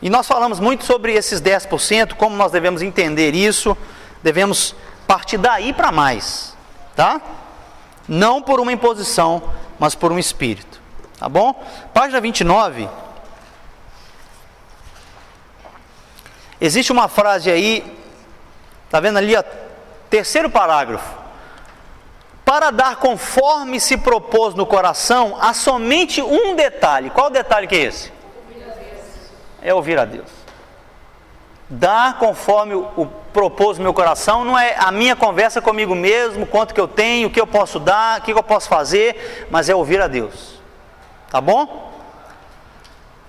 E nós falamos muito sobre esses 10%, como nós devemos entender isso, devemos partir daí para mais, tá? Não por uma imposição, mas por um espírito, tá bom? Página 29, existe uma frase aí, tá vendo ali, ó, terceiro parágrafo: para dar conforme se propôs no coração, há somente um detalhe. Qual detalhe que é esse? É ouvir a Deus. Dar conforme o propôs no meu coração não é a minha conversa comigo mesmo, quanto que eu tenho, o que eu posso dar, o que eu posso fazer, mas é ouvir a Deus. Tá bom?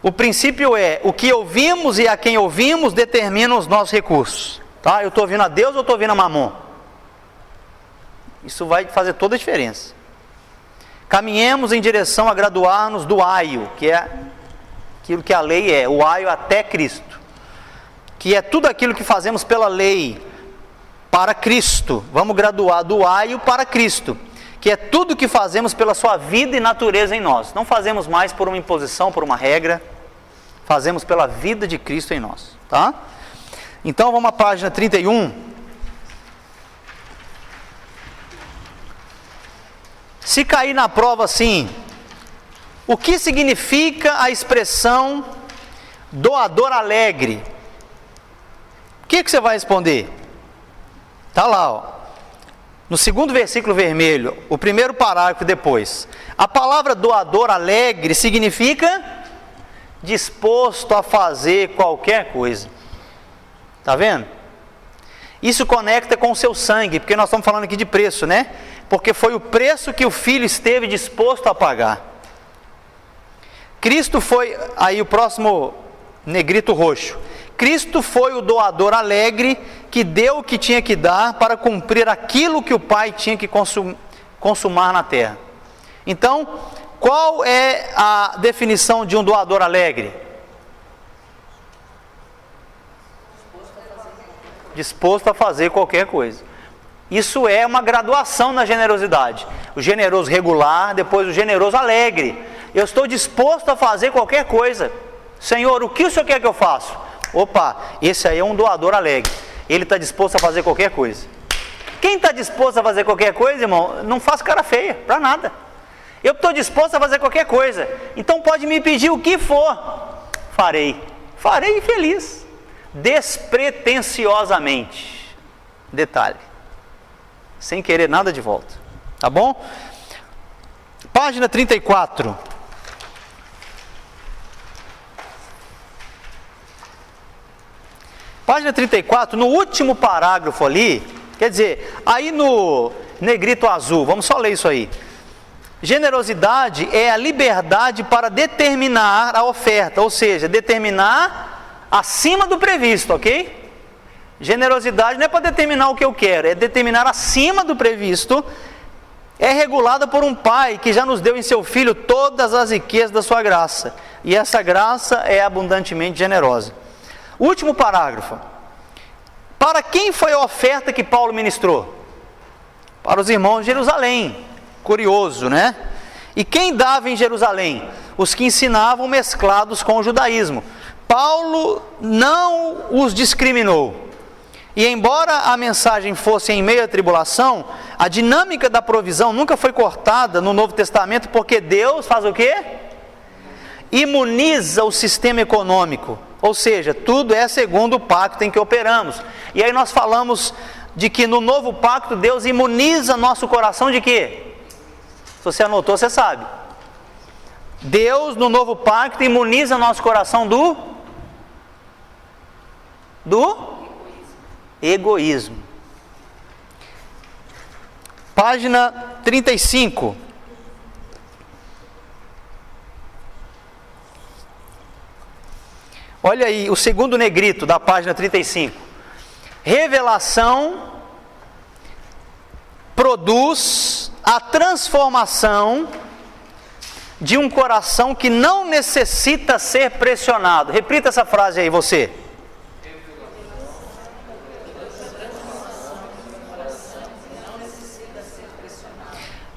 O princípio é: o que ouvimos e a quem ouvimos determinam os nossos recursos. Tá? Eu estou ouvindo a Deus ou estou ouvindo a Mamon? Isso vai fazer toda a diferença. Caminhemos em direção a graduar-nos do aio, que é aquilo que a lei é, o aio até Cristo, que é tudo aquilo que fazemos pela lei para Cristo. Vamos graduar do aio para Cristo, que é tudo que fazemos pela sua vida e natureza em nós. Não fazemos mais por uma imposição, por uma regra, fazemos pela vida de Cristo em nós, tá? Então vamos à página 31. Se cair na prova assim, o que significa a expressão doador alegre? O que você vai responder? Está lá, ó, no segundo versículo vermelho, o primeiro parágrafo depois. A palavra doador alegre significa disposto a fazer qualquer coisa. Está vendo? Isso conecta com o seu sangue, porque nós estamos falando aqui de preço, né? Porque foi o preço que o Filho esteve disposto a pagar. Cristo foi, aí o próximo negrito roxo, Cristo foi o doador alegre que deu o que tinha que dar para cumprir aquilo que o Pai tinha que consumar na terra. Então, qual é a definição de um doador alegre? Disposto a fazer qualquer coisa. Isso é uma graduação na generosidade. O generoso regular, depois o generoso alegre. Eu estou disposto a fazer qualquer coisa. Senhor, o que o Senhor quer que eu faça? Opa, esse aí é um doador alegre. Ele está disposto a fazer qualquer coisa. Quem está disposto a fazer qualquer coisa, irmão, não faz cara feia, para nada. Eu estou disposto a fazer qualquer coisa. Então pode me pedir o que for. Farei. Farei feliz. Despretensiosamente. Detalhe. Sem querer nada de volta. Tá bom? Página 34. Página 34, no último parágrafo ali, quer dizer, aí no negrito azul, vamos só ler isso aí. Generosidade é a liberdade para determinar a oferta, ou seja, determinar acima do previsto, ok? Generosidade não é para determinar o que eu quero, é determinar acima do previsto. É regulada por um Pai que já nos deu em seu Filho todas as riquezas da sua graça, e essa graça é abundantemente generosa. Último parágrafo. Para quem foi a oferta que Paulo ministrou? Para os irmãos de Jerusalém. Curioso, né? E quem dava em Jerusalém? Os que ensinavam mesclados com o judaísmo. Paulo não os discriminou. E embora a mensagem fosse em meio à tribulação, a dinâmica da provisão nunca foi cortada no Novo Testamento, porque Deus faz o quê? Imuniza o sistema econômico. Ou seja, tudo é segundo o pacto em que operamos. E aí nós falamos de que no novo pacto Deus imuniza nosso coração de quê? Se você anotou, você sabe. Deus no novo pacto imuniza nosso coração do egoísmo. Página 35. Olha aí, o segundo negrito da página 35. Revelação produz a transformação de um coração que não necessita ser pressionado. Repita essa frase aí, você.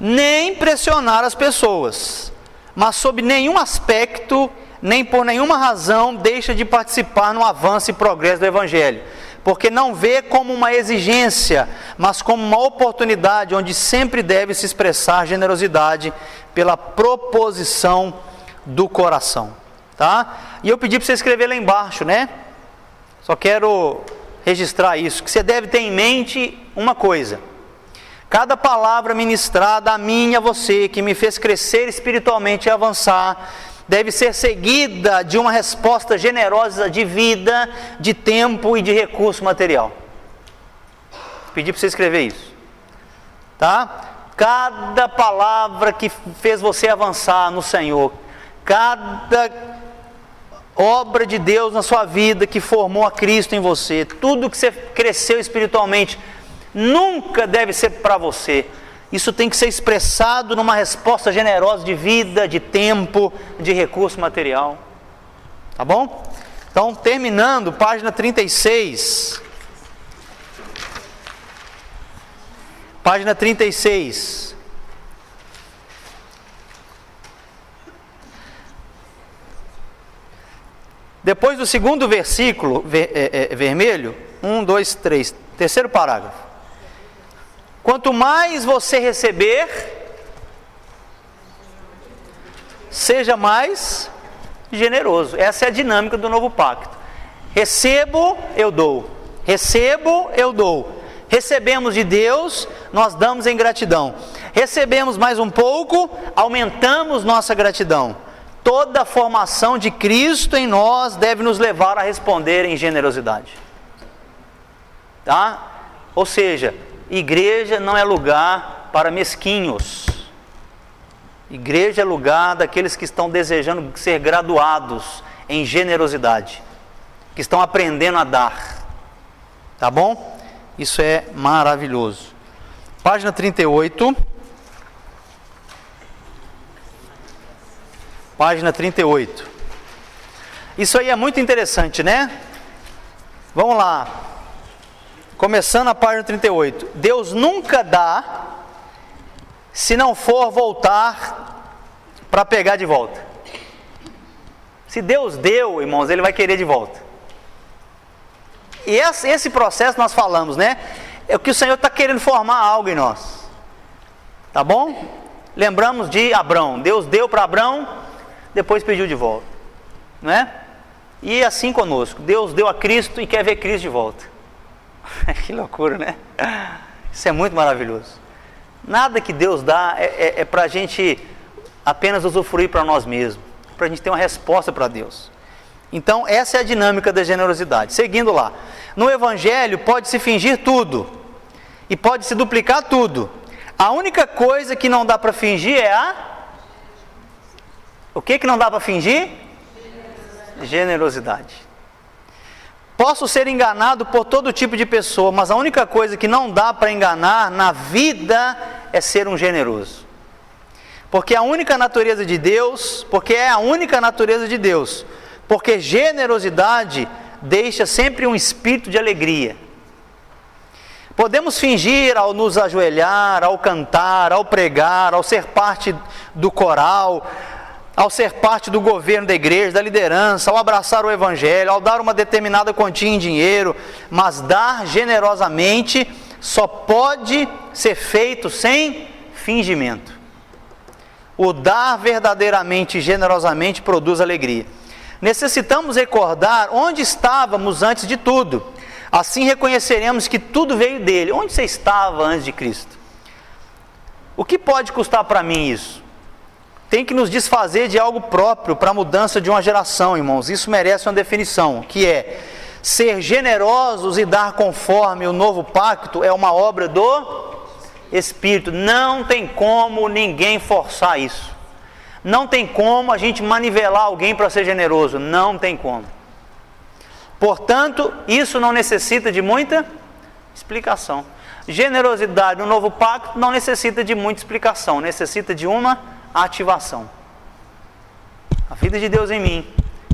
nem pressionar as pessoas, mas sob nenhum aspecto, nem por nenhuma razão, deixa de participar no avanço e progresso do Evangelho, porque não vê como uma exigência, mas como uma oportunidade onde sempre deve se expressar generosidade pela proposição do coração, tá? E eu pedi para você escrever lá embaixo, né? Só quero registrar isso, que você deve ter em mente uma coisa: cada palavra ministrada a mim e a você, que me fez crescer espiritualmente e avançar, deve ser seguida de uma resposta generosa de vida, de tempo e de recurso material. Pedi para você escrever isso, tá? Cada palavra que fez você avançar no Senhor, cada obra de Deus na sua vida que formou a Cristo em você, tudo que você cresceu espiritualmente, nunca deve ser para você. Isso tem que ser expressado numa resposta generosa de vida, de tempo, de recurso material. Tá bom? Então, terminando, página 36. Página 36. Depois do segundo versículo vermelho, 1, 2, 3, terceiro parágrafo. Quanto mais você receber, seja mais generoso. Essa é a dinâmica do novo pacto. Recebo, eu dou. Recebo, eu dou. Recebemos de Deus, nós damos em gratidão. Recebemos mais um pouco, aumentamos nossa gratidão. Toda a formação de Cristo em nós deve nos levar a responder em generosidade. Tá? Ou seja, igreja não é lugar para mesquinhos. Igreja é lugar daqueles que estão desejando ser graduados em generosidade, que estão aprendendo a dar. Tá bom? Isso é maravilhoso. Página 38. Página 38. Isso aí é muito interessante, né? Vamos lá. Começando a página 38. Deus nunca dá se não for voltar para pegar de volta. Se Deus deu, irmãos, Ele vai querer de volta. E esse processo nós falamos, né? É o que o Senhor está querendo formar algo em nós. Tá bom? Lembramos de Abrão. Deus deu para Abrão, depois pediu de volta. Não é? E assim conosco. Deus deu a Cristo e quer ver Cristo de volta. Que loucura, né? Isso é muito maravilhoso. Nada que Deus dá é para a gente apenas usufruir para nós mesmos. Para a gente ter uma resposta para Deus. Então, essa é a dinâmica da generosidade. Seguindo lá. No Evangelho pode-se fingir tudo. E pode-se duplicar tudo. A única coisa que não dá para fingir é a... O que não dá para fingir? Generosidade. Posso ser enganado por todo tipo de pessoa, mas a única coisa que não dá para enganar na vida é ser um generoso. Porque a única natureza de Deus, porque é a única natureza de Deus. Porque generosidade deixa sempre um espírito de alegria. Podemos fingir ao nos ajoelhar, ao cantar, ao pregar, ao ser parte do coral, ao ser parte do governo da igreja, da liderança, ao abraçar o Evangelho, ao dar uma determinada quantia em dinheiro, mas dar generosamente só pode ser feito sem fingimento. O dar verdadeiramente e generosamente produz alegria. Necessitamos recordar onde estávamos antes de tudo. Assim reconheceremos que tudo veio dele. Onde você estava antes de Cristo? O que pode custar para mim isso? Tem que nos desfazer de algo próprio para a mudança de uma geração, irmãos. Isso merece uma definição, que é: ser generosos e dar conforme o novo pacto é uma obra do Espírito. Não tem como ninguém forçar isso. Não tem como a gente manivelar alguém para ser generoso. Não tem como. Portanto, isso não necessita de muita explicação. Generosidade no novo pacto não necessita de muita explicação. Necessita de uma ativação. A vida de Deus em mim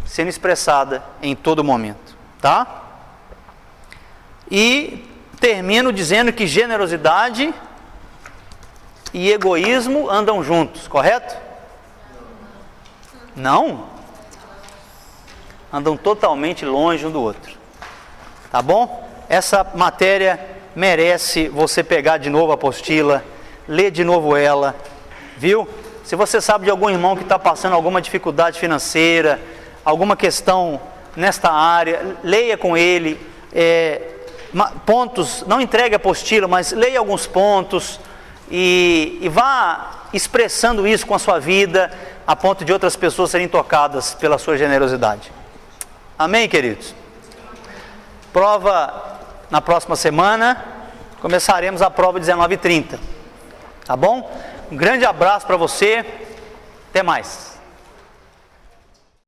sendo expressada em todo momento. Tá? E termino dizendo que generosidade e egoísmo andam juntos, correto? Não? Andam totalmente longe um do outro. Tá bom? Essa matéria merece você pegar de novo a apostila, ler de novo ela, viu? Se você sabe de algum irmão que está passando alguma dificuldade financeira, alguma questão nesta área, leia com ele, pontos, não entregue a apostila, mas leia alguns pontos e vá expressando isso com a sua vida, a ponto de outras pessoas serem tocadas pela sua generosidade. Amém, queridos? Prova na próxima semana, começaremos a prova 19h30, tá bom? Um grande abraço para você, até mais.